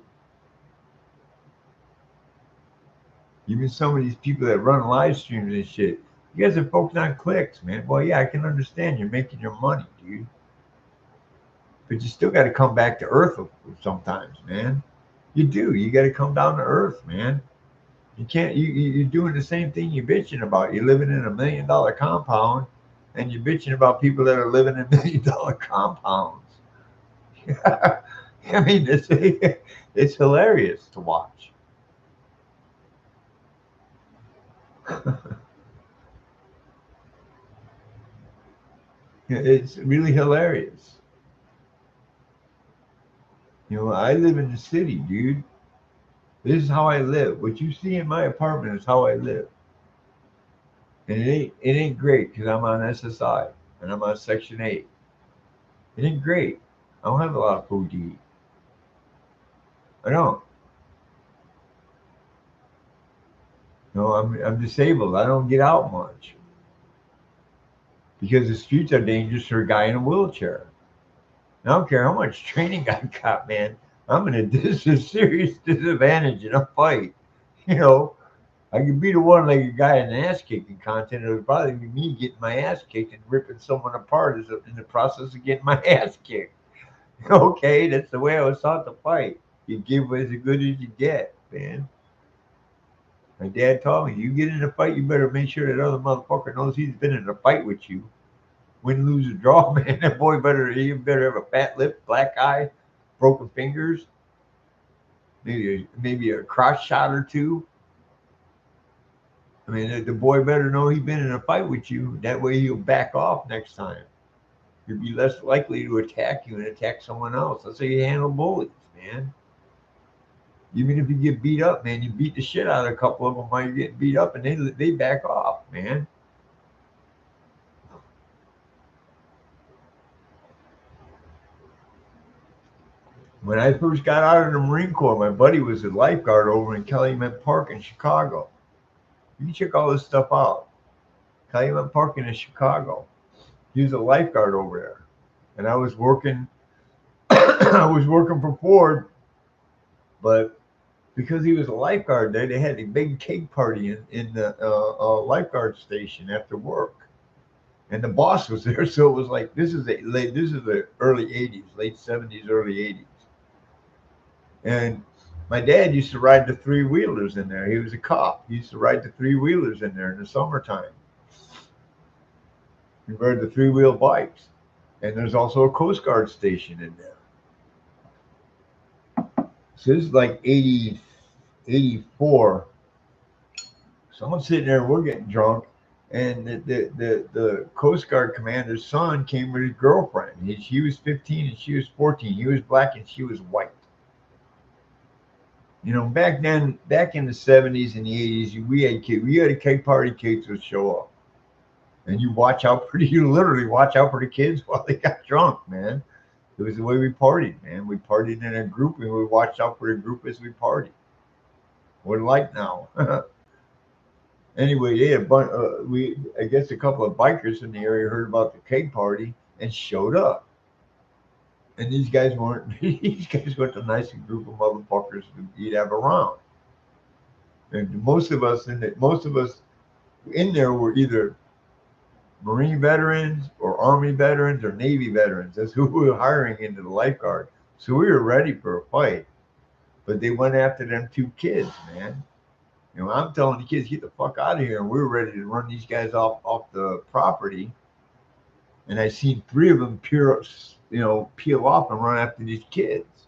Even some of these people that run live streams and shit, you guys are focused on clicks, man. Well, yeah, I can understand you're making your money, dude. But you still got to come back to earth sometimes, man. You do. You got to come down to earth, man. You can't. You're doing the same thing you're bitching about. You're living in $1 million compound, and you're bitching about people that are living in $1 million compounds. I mean, it's hilarious to watch. It's really hilarious. I live in the city, dude. This is how I live. What you see in my apartment is how I live. And it ain't great because I'm on SSI and I'm on Section 8. It ain't great. I don't have a lot of food to eat. I don't. No, I'm disabled. I don't get out much because the streets are dangerous for a guy in a wheelchair. I don't care how much training I got, man. I'm in a serious disadvantage in a fight. You know, I could be the one-legged guy in an ass-kicking contest. It would probably be me getting my ass kicked and ripping someone apart in the process of getting my ass kicked. Okay, that's the way I was taught to fight. You give as good as you get, man. My dad taught me, you get in a fight, you better make sure that other motherfucker knows he's been in a fight with you. Win, lose, or draw, man. That boy better have a fat lip, black eye, broken fingers, maybe a cross shot or two. I mean, the boy better know he's been in a fight with you. That way he'll back off next time. You'll be less likely to attack you and attack someone else. That's how you handle bullies, man. Even if you get beat up, man, you beat the shit out of a couple of them while you're getting beat up, and they back off, man. When I first got out of the Marine Corps, my buddy was a lifeguard over in Calumet Park in Chicago. You can check all this stuff out. Calumet Park in Chicago. He was a lifeguard over there, and I was working. I was working for Ford, but because he was a lifeguard there, they had a big cake party in the lifeguard station after work, and the boss was there. So it was like this is the early '80s, late '70s, early '80s, and my dad used to ride the three wheelers in there. He was a cop. He used to ride the three wheelers in there in the summertime. He rode the three wheel bikes, and there's also a Coast Guard station in there. So this is like 80, 84. Someone's sitting there, we're getting drunk, and the Coast Guard commander's son came with his girlfriend. She was 15 and she was 14. He was black and she was white. You know, back then, back in the 70s and the 80s, we had a cake party, kids would show up. And you literally watch out for the kids while they got drunk, man. It was the way we partied, man. We partied in a group and we watched out for the group as we partied. What like now? Anyway, yeah, but I guess a couple of bikers in the area heard about the cake party and showed up. And these guys weren't. These guys weren't the nicest group of motherfuckers you'd have around. And most of us in there were either Marine veterans or Army veterans or Navy veterans. That's who we were hiring into the lifeguard. So we were ready for a fight. But they went after them two kids, man. You know, I'm telling the kids, get the fuck out of here. And we were ready to run these guys off the property. And I seen three of them peel off and run after these kids.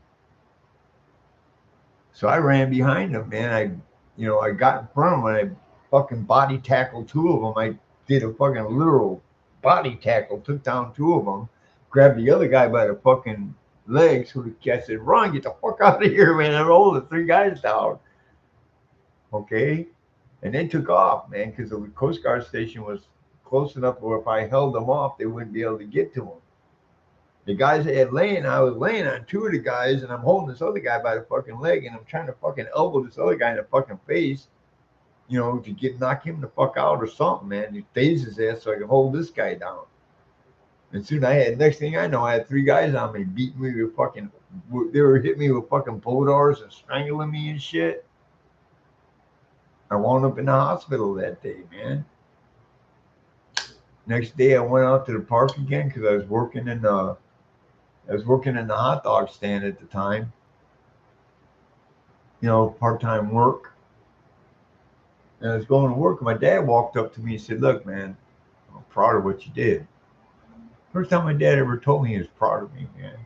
So I ran behind them, man. I got in front of them and I fucking body tackled two of them. I did a fucking literal body tackle, took down two of them, grabbed the other guy by the fucking legs. So I said, "Run, get the fuck out of here, man!" I rolled the three guys down. Okay, and they took off, man, because the Coast Guard station was close enough where if I held them off, they wouldn't be able to get to them. The guys that had I was laying on two of the guys, and I'm holding this other guy by the fucking leg, and I'm trying to fucking elbow this other guy in the fucking face, to knock him the fuck out or something, man. He phase his ass so I can hold this guy down. And soon next thing I know, I had three guys on me, beating me with fucking, they were hitting me with fucking blowdars and strangling me and shit. I wound up in the hospital that day, man. Next day, I went out to the park again because I was working in the hot dog stand at the time. Part-time work. And I was going to work, and my dad walked up to me and said, "Look, man, I'm proud of what you did." First time my dad ever told me he was proud of me, man.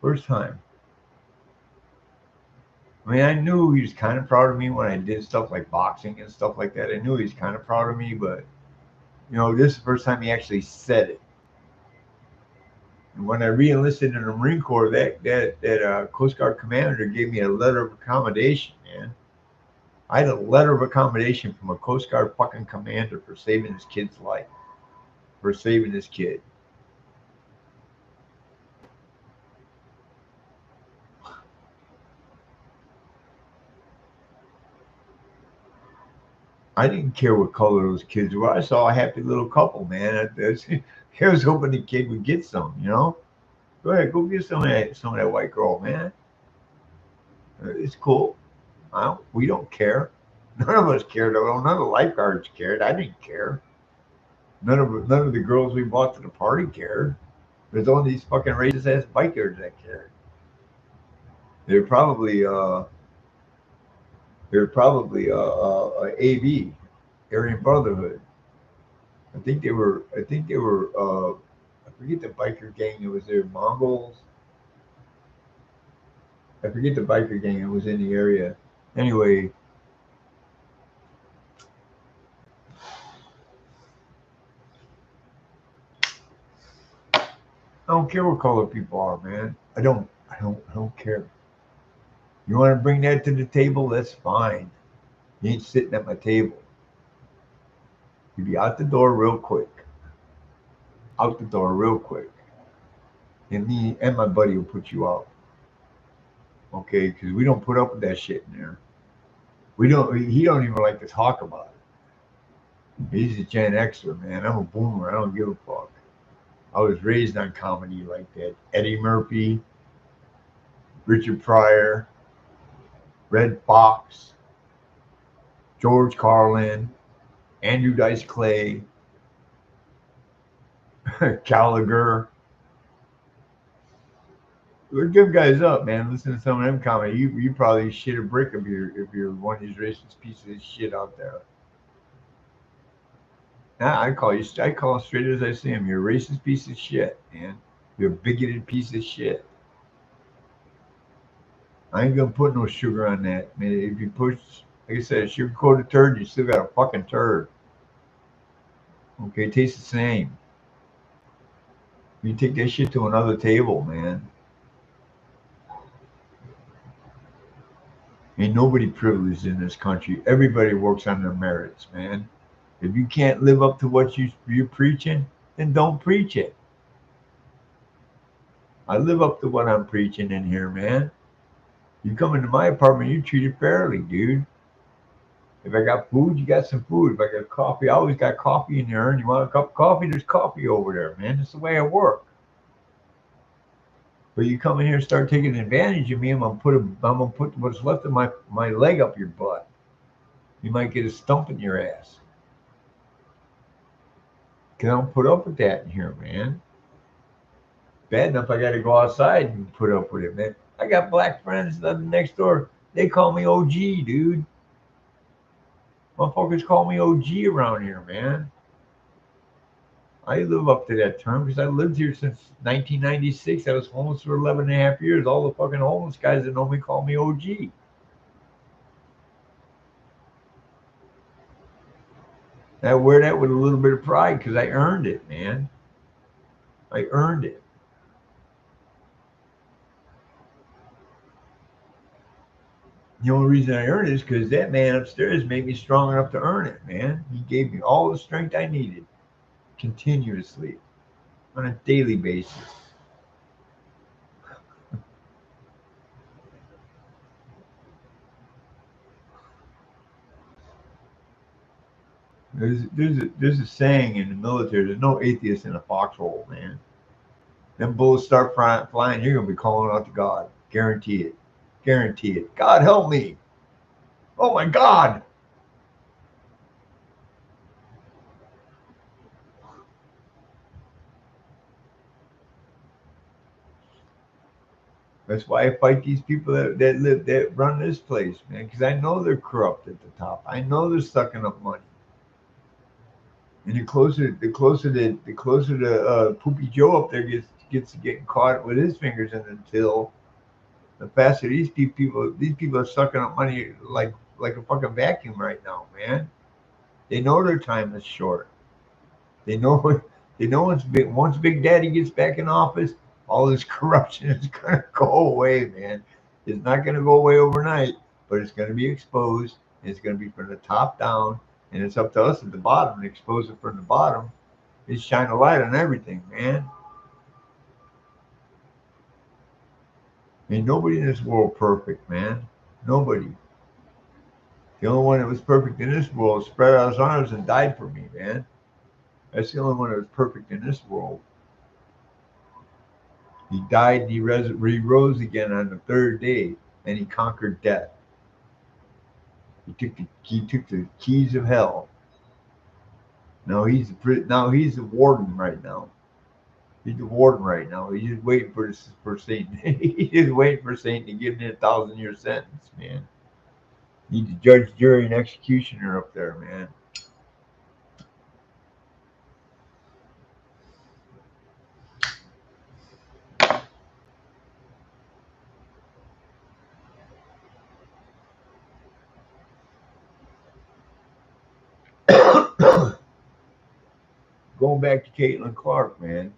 First time. I mean, I knew he was kind of proud of me when I did stuff like boxing and stuff like that. I knew he was kind of proud of me, but this is the first time he actually said it. And when I re-enlisted in the Marine Corps, that Coast Guard commander gave me a letter of accommodation, man. I had a letter of accommodation from a Coast Guard fucking commander for saving his kid's life, for saving his kid. I didn't care what color those kids were. I saw a happy little couple, man. I was hoping the kid would get some, you know. Go ahead, go get some of that white girl, man. It's cool. We don't care. None of us cared. None of the lifeguards cared. I didn't care. None of the girls we brought to the party cared. There's only these fucking racist ass bikers that cared. They're probably AB, Aryan Brotherhood. I forget the biker gang that was there. Mongols. I forget the biker gang that was in the area. Anyway, I don't care what color people are, man. I don't care. You want to bring that to the table? That's fine. You ain't sitting at my table. You be out the door real quick. Out the door real quick. And me and my buddy will put you out. Okay? Because we don't put up with that shit in there. We don't. He don't even like to talk about it. He's a Gen Xer, man. I'm a boomer. I don't give a fuck. I was raised on comedy like that. Eddie Murphy, Richard Pryor, Red Fox, George Carlin, Andrew Dice Clay, Gallagher. We're good guys up, man. Listen to some of them comedy. You probably shit a brick if you're one of these racist pieces of shit out there. Nah, I call it straight as I see him. You're a racist piece of shit, man. You're a bigoted piece of shit. I ain't gonna put no sugar on that, man. If you push, like I said, sugar coated turd, you still got a fucking turd. Okay, it tastes the same. You take that shit to another table, man. Ain't nobody privileged in this country. Everybody works on their merits, man. If you can't live up to what you're preaching, then don't preach it. I live up to what I'm preaching in here, man. You come into my apartment, you treat it fairly, dude. If I got food, you got some food. If I got coffee, I always got coffee in there. And you want a cup of coffee, there's coffee over there, man. That's the way I work. But you come in here and start taking advantage of me, I'm gonna put what's left of my leg up your butt. You might get a stump in your ass. Cause I don't put up with that in here, man. Bad enough I got to go outside and put up with it, man. I got black friends living next door. They call me OG, dude. Motherfuckers call me OG around here, man. I live up to that term because I lived here since 1996. I was homeless for 11 and a half years. All the fucking homeless guys that know me call me OG. I wear that with a little bit of pride because I earned it, man. I earned it. The only reason I earned it is because that man upstairs made me strong enough to earn it, man. He gave me all the strength I needed continuously on a daily basis. There's a saying in the military: there's no atheist in a foxhole, man. Them bullets start flying, you're gonna be calling out to God. Guarantee it. Guarantee it. God help me. Oh my God. That's why I fight these people that run this place, man. Because I know they're corrupt at the top. I know they're sucking up money. And the closer the Poopy Joe up there gets to getting caught with his fingers in the till, the faster these people are sucking up money like a fucking vacuum right now, man. They know their time is short. They know they know once Big Daddy gets back in office, all this corruption is gonna go away, man. It's not gonna go away overnight, but it's gonna be exposed. And it's gonna be from the top down, and it's up to us at the bottom to expose it from the bottom. It's shine a light on everything, man. Ain't nobody in this world perfect, man. Nobody. The only one that was perfect in this world spread out his arms and died for me, man. That's the only one that was perfect in this world. He died and he rose again on the third day, and he conquered death. He took the keys of hell. Now he's the warden right now. He's the warden right now. He's just waiting for Satan. He's just waiting for Satan to give him a 1,000-year sentence, man. He's the judge, jury, and executioner up there, man. Going back to Kaitlyn Clark, man.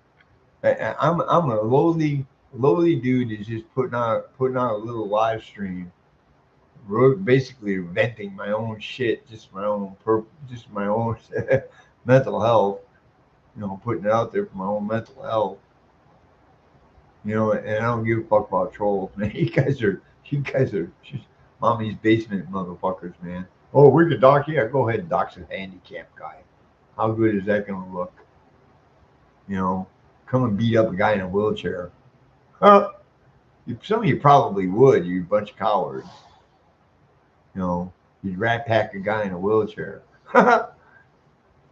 I'm a lowly dude that's just putting out a little live stream, basically venting my own shit, just my own mental health. Putting it out there for my own mental health. And I don't give a fuck about trolls, man. You guys are just mommy's basement motherfuckers, man. Oh, we could dock. Yeah, go ahead and dock some handicap guy. How good is that gonna look? You know, come and beat up a guy in a wheelchair. Huh? Some of you probably would, you bunch of cowards. You'd rat pack a guy in a wheelchair.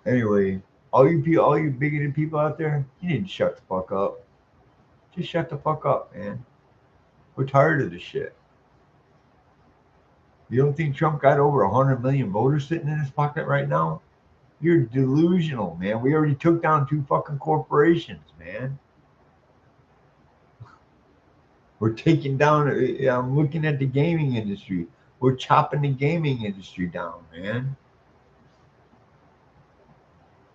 Anyway, all you bigoted people out there, you need to shut the fuck up. Just shut the fuck up, man. We're tired of this shit. You don't think Trump got over 100 million voters sitting in his pocket right now? You're delusional, man. We already took down 2 fucking corporations, man. We're taking down. I'm looking at the gaming industry. We're chopping the gaming industry down, man.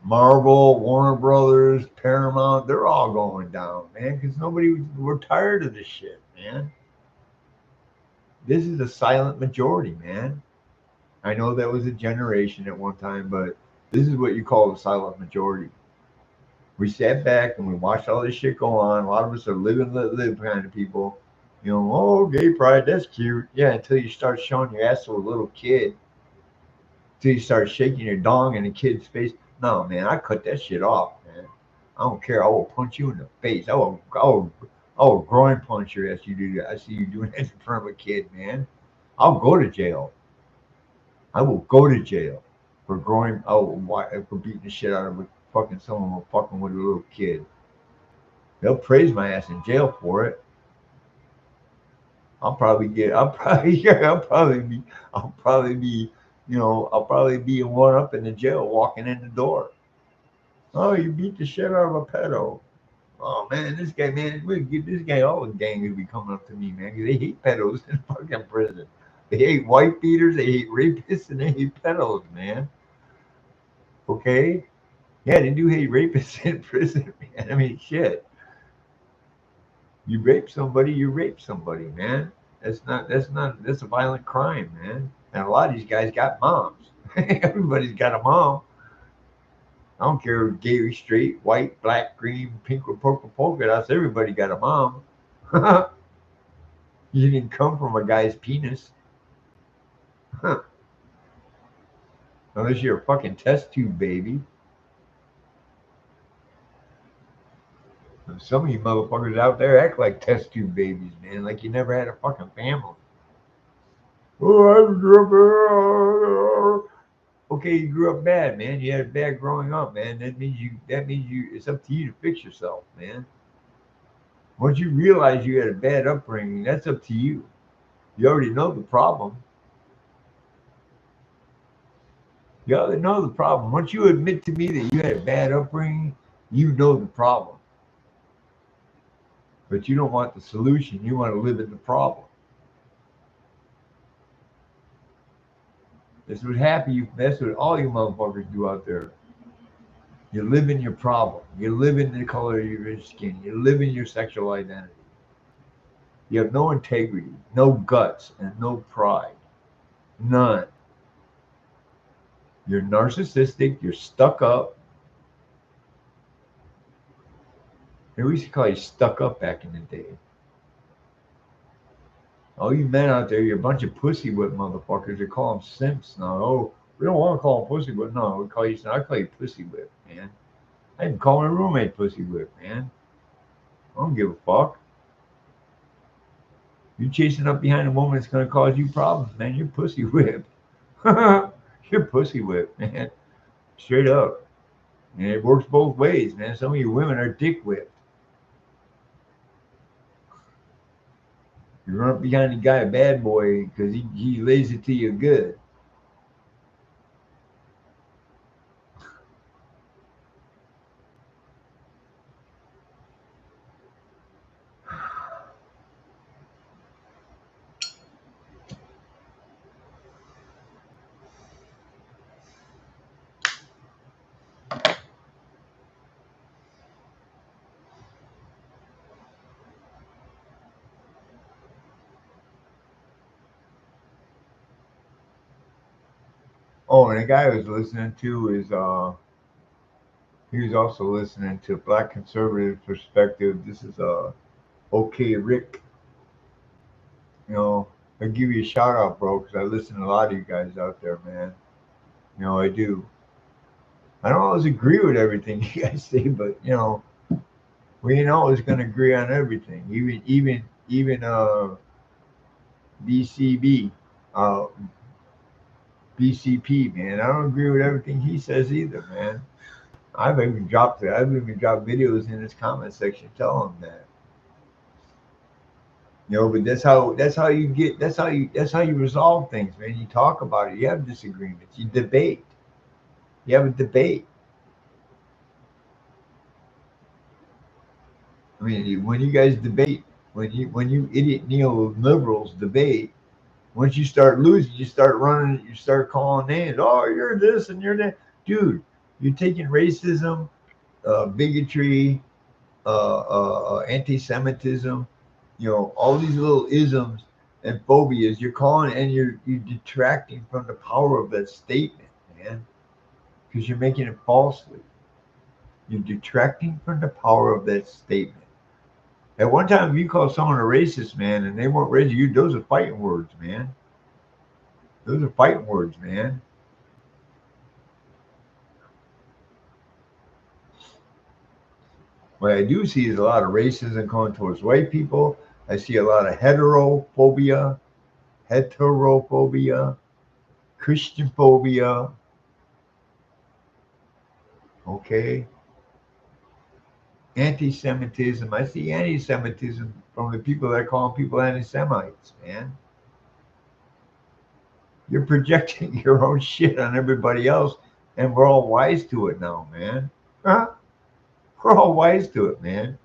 Marvel, Warner Brothers, Paramount, they're all going down, man, because we're tired of this shit, man. This is a silent majority, man. I know that was a generation at one time, but this is what you call the silent majority. We sat back and we watched all this shit go on. A lot of us are living, let live kind of people. Oh, gay pride, that's cute. Yeah, until you start showing your ass to a little kid, until you start shaking your dong in a kid's face. No, man, I cut that shit off, man. I don't care. I will punch you in the face. I will groin punch your ass. You do that. I see you doing that in front of a kid, man. I'll go to jail. I will go to jail for beating the shit out of someone fucking with a little kid. They'll praise my ass in jail for it. I'll probably be, I'll probably be one up in the jail walking in the door. Oh, you beat the shit out of a pedo. Oh man, this guy, man, we get this guy. All the gang will be coming up to me, man, because they hate pedos in fucking prison. They hate white beaters, they hate rapists, and they hate pedos, man. Okay, yeah, they do hate rapists in prison, man. I mean, shit. You rape somebody, man. That's a violent crime, man. And a lot of these guys got moms. Everybody's got a mom. I don't care if gay, straight, white, black, green, pink, or purple polka dots. Everybody got a mom. You didn't come from a guy's penis. Unless you're a fucking test tube baby. Some of you motherfuckers out there act like test tube babies, man. Like you never had a fucking family. Oh, I grew up. Okay, you grew up bad, man. You had bad growing up, man. That means you. It's up to you to fix yourself, man. Once you realize you had a bad upbringing, that's up to you. You already know the problem. You already know the problem. Once you admit to me that you had a bad upbringing, you know the problem. But you don't want the solution. You want to live in the problem. That's what all you motherfuckers do out there. You live in your problem. You live in the color of your skin. You live in your sexual identity. You have no integrity, no guts, and no pride. None. You're narcissistic. You're stuck up. And we used to call you stuck up back in the day. All you men out there, you're a bunch of pussy whip motherfuckers. They call them simps now. Oh, we don't want to call them pussy whip. No, we call you. I call you pussy whip, man. I even call my roommate pussy whip, man. I don't give a fuck. You chasing up behind a woman that's gonna cause you problems, man. You're pussy whip. You're pussy whip, man. Straight up. And it works both ways, man. Some of you women are dick whipped. You run up behind the guy, a bad boy, because he lays it to you good. Oh, and the guy I was listening to is he was also listening to Black Conservative Perspective. This is okay, Rick. You know, I give you a shout out, bro, because I listen to a lot of you guys out there, man. You know, I do. I don't always agree with everything you guys say, but we ain't always gonna agree on everything. Even BCB, uh, BCP, man. I don't agree with everything he says either, man. I've even dropped videos in his comment section telling him that. But that's how you resolve things, man. You talk about it. You have disagreements. You debate. You have a debate. I mean, when you guys debate, when you idiot neoliberals debate, once you start losing, you start running, you start calling names. Oh, you're this and you're that, dude. You're taking racism, bigotry, anti-Semitism, all these little isms and phobias. You're calling and you're detracting from the power of that statement, man, because you're making it falsely. You're detracting from the power of that statement. At one time, if you call someone a racist, man, and they weren't racist, those are fighting words, man. Those are fighting words, man. What I do see is a lot of racism going towards white people. I see a lot of heterophobia, Christian phobia, okay, anti-Semitism. I see anti-Semitism from the people that call people anti-Semites, man. You're projecting your own shit on everybody else, and we're all wise to it now, man. Huh? We're all wise to it, man.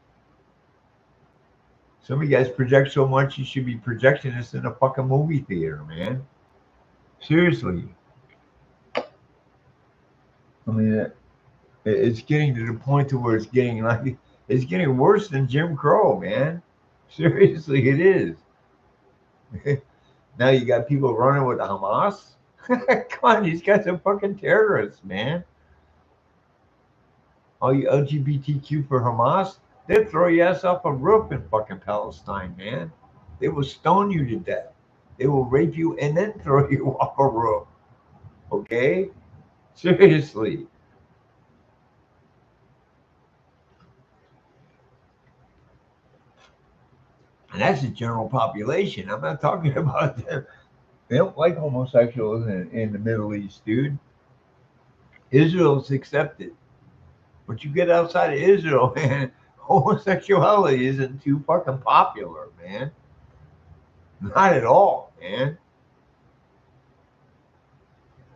Some of you guys project so much, you should be projecting this in a fucking movie theater, man. Seriously. I mean, it's getting to the point to where it's getting worse than Jim Crow, man. Seriously, it is. Now you got people running with Hamas. Come on, these guys are fucking terrorists, man. All you LGBTQ for Hamas, they'll throw your ass off a roof in fucking Palestine, man. They will stone you to death. They will rape you and then throw you off a roof. Okay? Seriously. And that's the general population. I'm not talking about them. They don't like homosexuals in the Middle East, dude. Israel's accepted. But you get outside of Israel, man, homosexuality isn't too fucking popular, man. Not at all, man.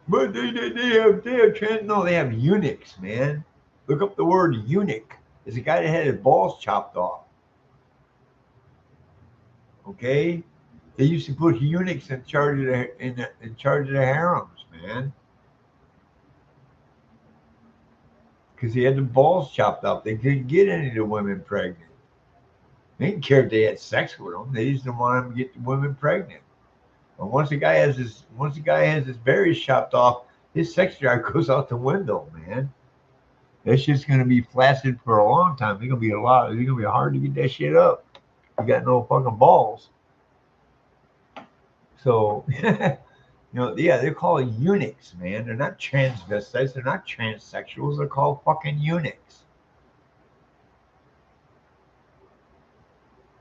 But they have no, they have eunuchs, man. Look up the word eunuch. It's a guy that had his balls chopped off. Okay, they used to put eunuchs in charge of in charge of the harems, man, because he had the balls chopped off. They couldn't get any of the women pregnant. They didn't care if they had sex with them. They just didn't want them to get the women pregnant. But once the guy has his berries chopped off, his sex drive goes out the window, man. That shit's gonna be flaccid for a long time. It's gonna be hard to get that shit up. You got no fucking balls. So, yeah, they're called eunuchs, man. They're not transvestites. They're not transsexuals. They're called fucking eunuchs.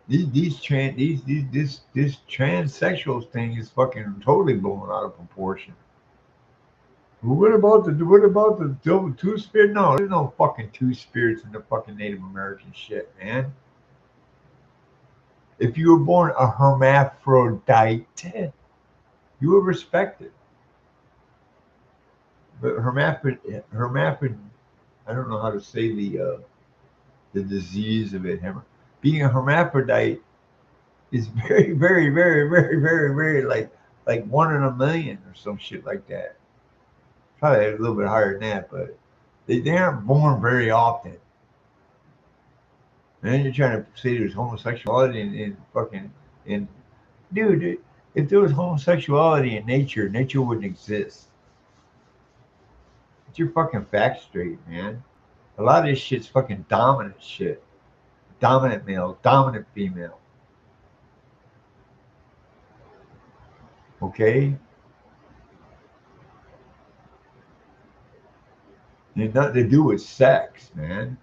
This transsexuals thing is fucking totally blown out of proportion. What about the double two spirit? No, there's no fucking two spirits in the fucking Native American shit, man. If you were born a hermaphrodite, you were respected. But hermaphrodite, I don't know how to say the disease of it. Being a hermaphrodite is very, very, very, very, very, very like 1 in a million or some shit like that. Probably a little bit higher than that, but they aren't born very often. And then you're trying to say there's homosexuality in fucking in dude. If there was homosexuality in nature, nature wouldn't exist. Get your fucking facts straight, man. A lot of this shit's fucking dominant shit. Dominant male, dominant female. Okay? It has nothing to do with sex, man.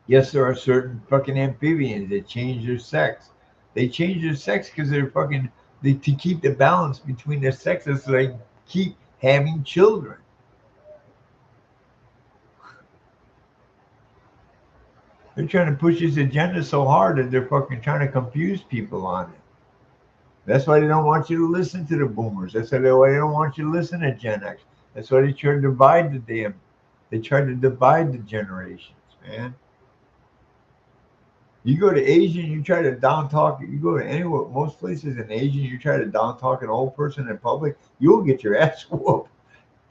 Yes, there are certain fucking amphibians that change their sex. They change their sex because they're to keep the balance between their sexes so they keep having children. They're trying to push this agenda so hard that they're fucking trying to confuse people on it. That's why they don't want you to listen to the boomers. That's why they don't want you to listen to Gen X. That's why they try to divide the damn. They try to divide the generations, man. You go to Asian, you try to down talk. You go to anywhere, most places in Asian, you try to down talk an old person in public, you'll get your ass whooped.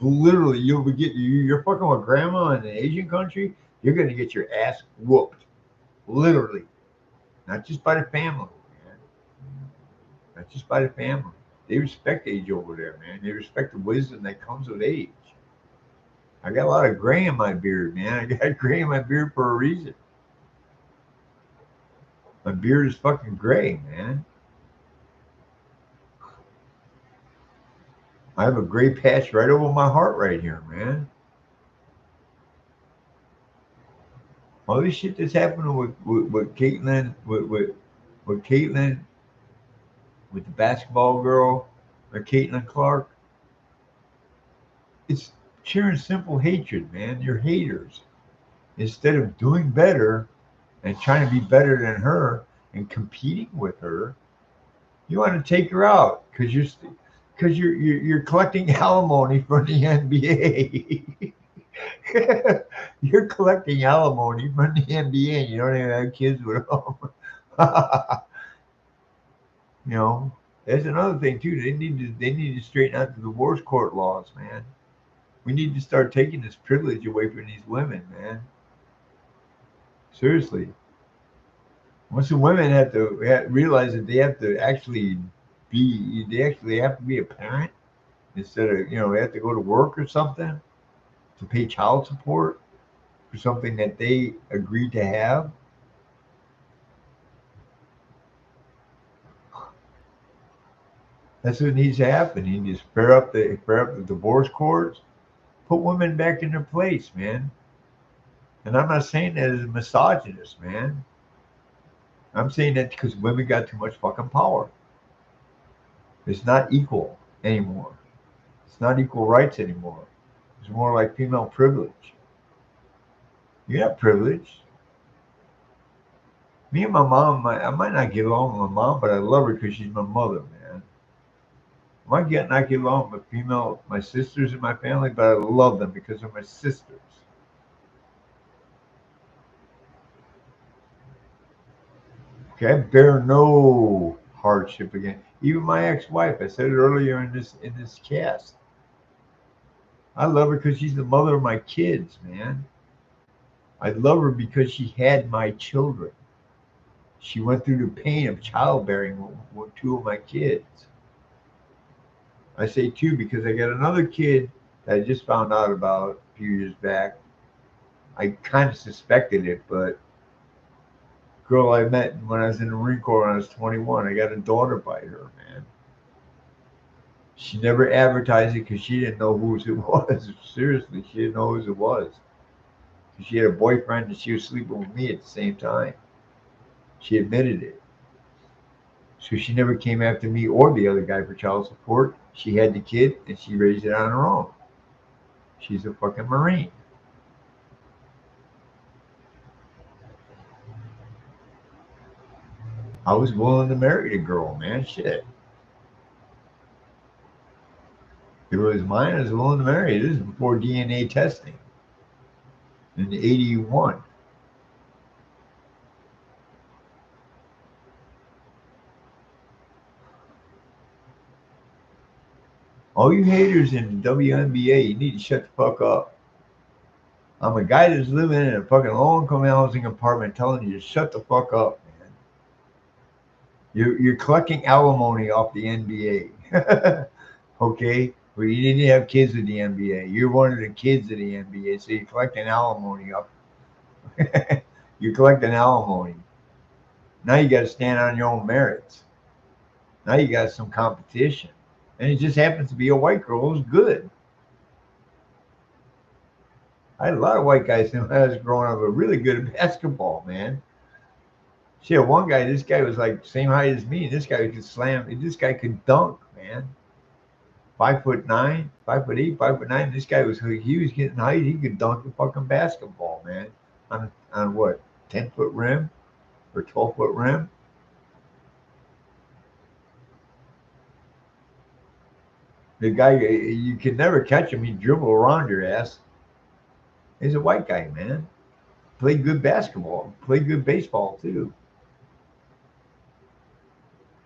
Literally, you're fucking with grandma in an Asian country, you're gonna get your ass whooped. Literally, not just by the family, man. Not just by the family. They respect age over there, man. They respect the wisdom that comes with age. I got a lot of gray in my beard, man. I got gray in my beard for a reason. My beard is fucking gray, man. I have a gray patch right over my heart right here, man. All this shit that's happening with Kaitlyn, with Kaitlyn, with the basketball girl, or Kaitlyn Clark, it's pure and simple hatred, man. You're haters. Instead of doing better and trying to be better than her and competing with her, you want to take her out because you're collecting alimony from the NBA. You're collecting alimony from the NBA and you don't even have kids with them. you know, that's another thing too. They need to straighten out the divorce court laws, man. We need to start taking this privilege away from these women, man. Seriously. Once the women have to realize that they have to they actually have to be a parent instead of, they have to go to work or something to pay child support for something that they agreed to have. That's what needs to happen. You need to spare up the divorce courts, put women back in their place, man. And I'm not saying that as a misogynist, man. I'm saying that because women got too much fucking power. It's not equal anymore. It's not equal rights anymore. It's more like female privilege. You're not privileged. Me and my mom, I might not get along with my mom, but I love her because she's my mother, man. I might not get along with my sisters in my family, but I love them because they're my sisters. Okay, I bear no hardship again. Even my ex-wife, I said it earlier in this cast. I love her because she's the mother of my kids, man. I love her because she had my children. She went through the pain of childbearing with two of my kids. I say two because I got another kid that I just found out about a few years back. I kind of suspected it, but girl I met when I was in the Marine Corps when I was 21. I got a daughter by her, man. She never advertised it because she didn't know whose it was. Seriously, she didn't know whose it was. She had a boyfriend and she was sleeping with me at the same time. She admitted it. So she never came after me or the other guy for child support. She had the kid and she raised it on her own. She's a fucking Marine. I was willing to marry the girl, man. Shit. If it was mine, I was willing to marry. This is before DNA testing in '81. All you haters in the WNBA, you need to shut the fuck up. I'm a guy that's living in a fucking low-income housing apartment telling you to shut the fuck up, man. You're collecting alimony off the NBA. Okay? Well, you didn't have kids with the NBA. You're one of the kids of the NBA, so you're collecting alimony off. You're collecting alimony. Now you got to stand on your own merits. Now you got some competition. And it just happens to be a white girl who's good. I had a lot of white guys when I was growing up who were really good at basketball, man. See, one guy, this guy was like same height as me. This guy could slam. This guy could dunk, man. 5'9", 5'8", 5'9". This guy he was getting height. He could dunk the fucking basketball, man. On what, 10-foot rim or 12-foot rim? The guy, you can never catch him. He dribble around your ass. He's a white guy, man. Played good basketball. Played good baseball too.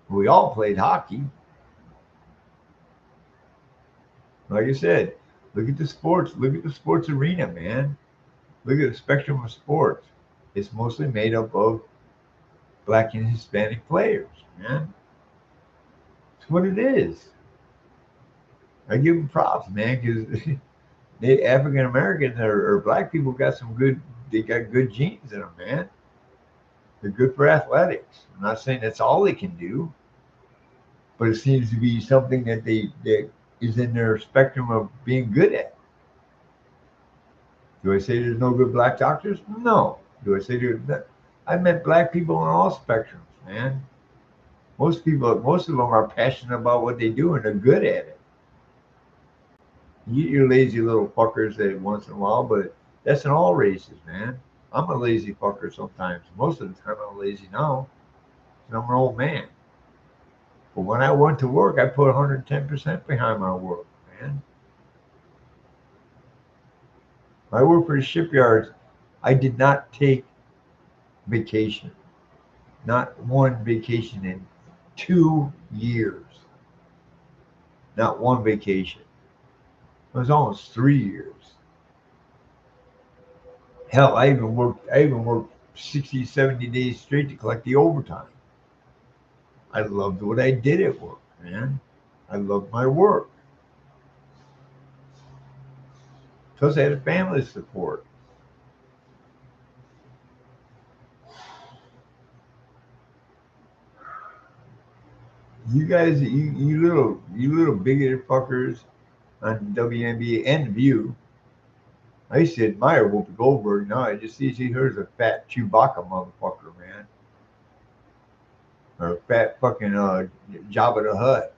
We all played hockey. Like I said, look at the sports. Look at the sports arena, man. Look at the spectrum of sports. It's mostly made up of black and Hispanic players, man. It's what it is. I give them props, man, because they African Americans or black people got some good. They got good genes in them, man. They're good for athletics. I'm not saying that's all they can do, but it seems to be something that is in their spectrum of being good at. Do I say there's no good black doctors? No. Do I say I met black people on all spectrums, man. Most of them are passionate about what they do and they're good at it. You get your lazy little fuckers that once in a while, but that's in all races, man. I'm a lazy fucker sometimes. Most of the time I'm lazy now. I'm an old man. But when I went to work, I put 110% behind my work, man. When I worked for the shipyards, I did not take vacation. Not one vacation in 2 years. Not one vacation. It was almost 3 years. Hell, I even worked 60, 70 days straight to collect the overtime. I loved what I did at work, man. I loved my work. Plus I had a family to support. You guys, you little bigoted fuckers on WNBA and View. I used to admire Whoopi Goldberg. Now I just see her as a fat Chewbacca motherfucker, man. Or a fat fucking Jabba the Hutt.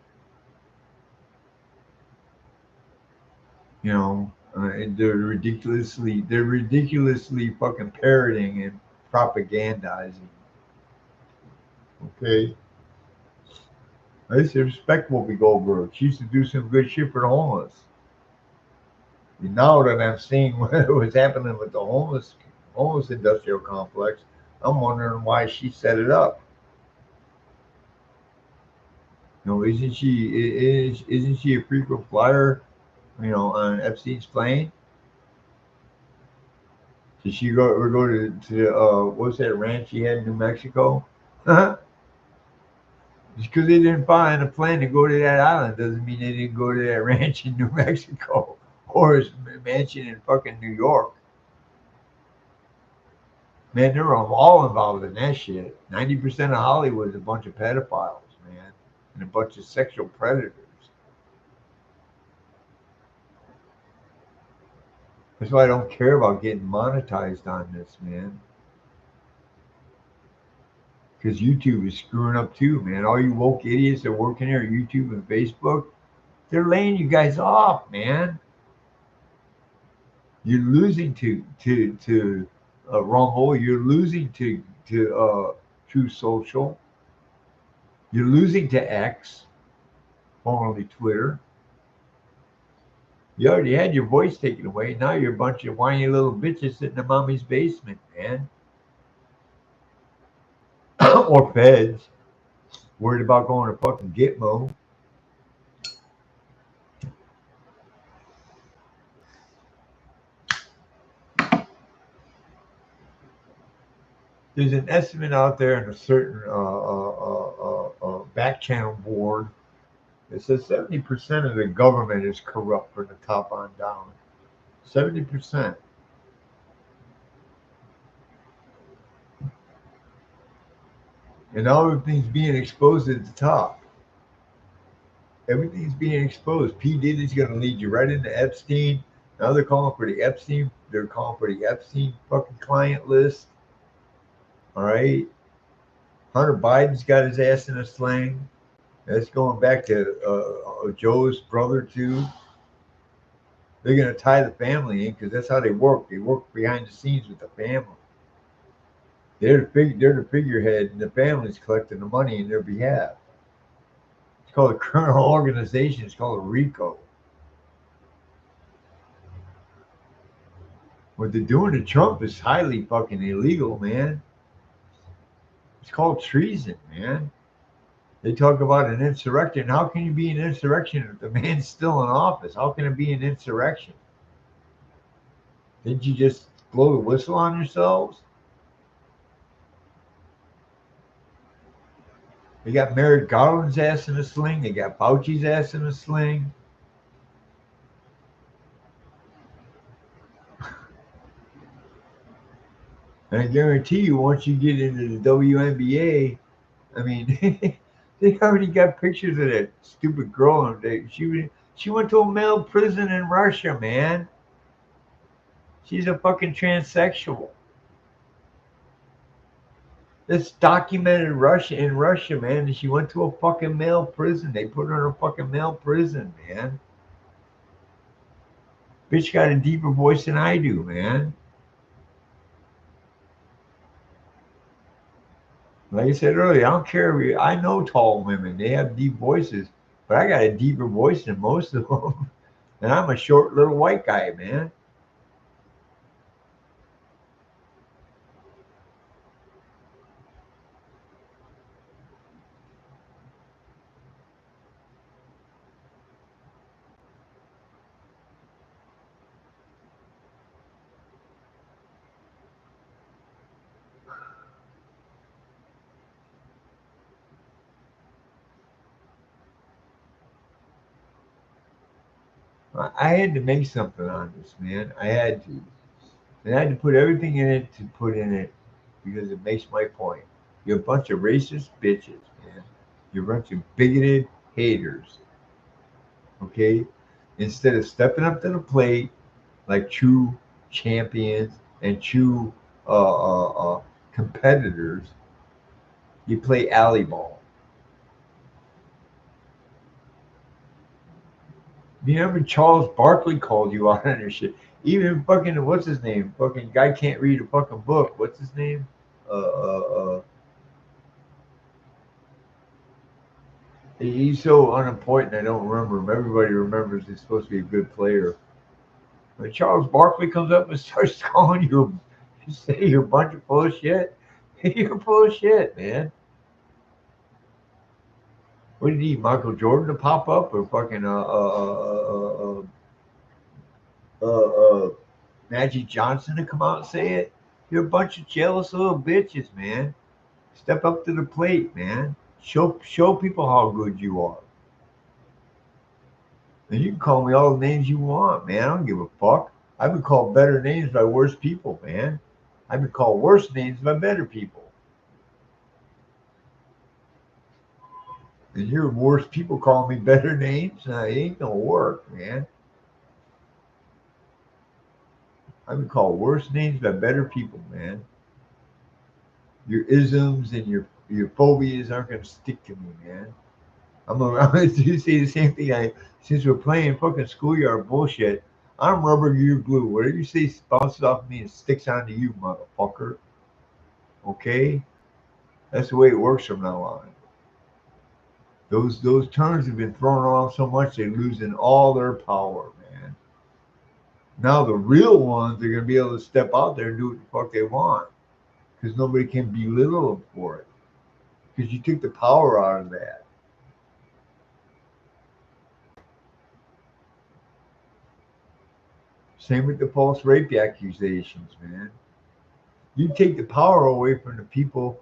You know, and they're ridiculously fucking parroting and propagandizing. Okay. I used to respect Whoopi Goldberg. She used to do some good shit for the homeless. And now that I'm seeing what was happening with the homeless industrial complex, I'm wondering why she set it up. You know, isn't she a frequent flyer? You know, on Epstein's plane? Did she go to what's that ranch she had in New Mexico? Just because they didn't fly on a plane to go to that island doesn't mean they didn't go to that ranch in New Mexico or his mansion in fucking New York. Man, they're all involved in that shit. 90% of Hollywood is a bunch of pedophiles, man, and a bunch of sexual predators. That's why I don't care about getting monetized on this, man. Because YouTube is screwing up too, man. All you woke idiots that work in here at YouTube and Facebook, they're laying you guys off, man. You're losing to Rumble. You're losing to True Social. You're losing to X, formerly Twitter. You already had your voice taken away. Now you're a bunch of whiny little bitches sitting in mommy's basement, man. Or feds, worried about going to fucking Gitmo. There's an estimate out there in a certain back channel board that says 70% of the government is corrupt from the top on down. 70%. And all everything's being exposed at the top. Everything's being exposed. P. Diddy's going to lead you right into Epstein. Now they're calling for the Epstein. They're calling for the Epstein fucking client list. All right. Hunter Biden's got his ass in a sling. That's going back to Joe's brother too. They're going to tie the family in because that's how they work. They work behind the scenes with the family. They're the figurehead, and the family's collecting the money in their behalf. It's called a criminal organization. It's called a RICO. What they're doing to Trump is highly fucking illegal, man. It's called treason, man. They talk about an insurrection. How can you be an insurrection if the man's still in office? How can it be an insurrection? Didn't you just blow the whistle on yourselves? They got Merrick Garland's ass in a sling. They got Fauci's ass in a sling. And I guarantee you, once you get into the WNBA, I mean, they already got pictures of that stupid girl. She went to a male prison in Russia, man. She's a fucking transsexual. It's documented in Russia, man. She went to a fucking male prison. They put her in a fucking male prison, man. Bitch got a deeper voice than I do, man. Like I said earlier, I don't care. I know tall women. They have deep voices, but I got a deeper voice than most of them. And I'm a short little white guy, man. I had to make something on this, man. I had to. And I had to put everything in it to put in it because it makes my point. You're a bunch of racist bitches, man. You're a bunch of bigoted haters. Okay? Instead of stepping up to the plate like true champions and true competitors, you play alley ball. You remember Charles Barkley called you out on your shit. Even fucking what's his name? Fucking guy can't read a fucking book. What's his name? He's so unimportant. I don't remember him. Everybody remembers he's supposed to be a good player. When Charles Barkley comes up and starts calling you, you say you're a bunch of full of shit. You're full of shit, man. What do you need, Michael Jordan to pop up or fucking Magic Johnson to come out and say it? You're a bunch of jealous little bitches, man. Step up to the plate, man. Show people how good you are. And you can call me all the names you want, man. I don't give a fuck. I've been called better names by worse people, man. I've been called worse names by better people. And you're worse people calling me better names? It ain't gonna work, man. I've been called worse names by better people, man. Your isms and your phobias aren't gonna stick to me, man. I'm gonna do say the same thing. Since we're playing fucking schoolyard bullshit, I'm rubber, you glue. Whatever you say bounces off me and sticks onto you, motherfucker. Okay, that's the way it works from now on. Those terms have been thrown around so much they're losing all their power, man. Now the real ones are gonna be able to step out there and do what the fuck they want because nobody can belittle them for it because you took the power out of that. Same with the false rape accusations, man. You take the power away from the people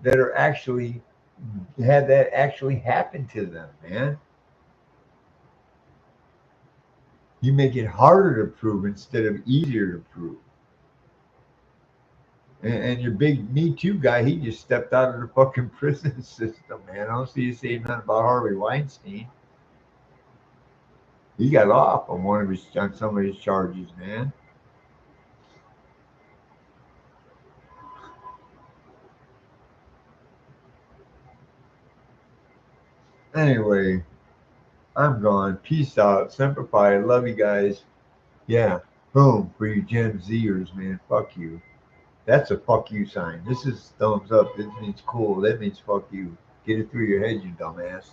that are actually had that actually happen to them, man. You make it harder to prove instead of easier to prove. And your big Me Too guy, he just stepped out of the fucking prison system, man. I don't see you saying nothing about Harvey Weinstein. He got off on some of his charges, man. Anyway, I'm gone. Peace out. Semper Fi. Love you guys. Yeah. Boom for you Gen Zers, man. Fuck you. That's a fuck you sign. This is thumbs up. This means cool. That means fuck you. Get it through your head, you dumbass.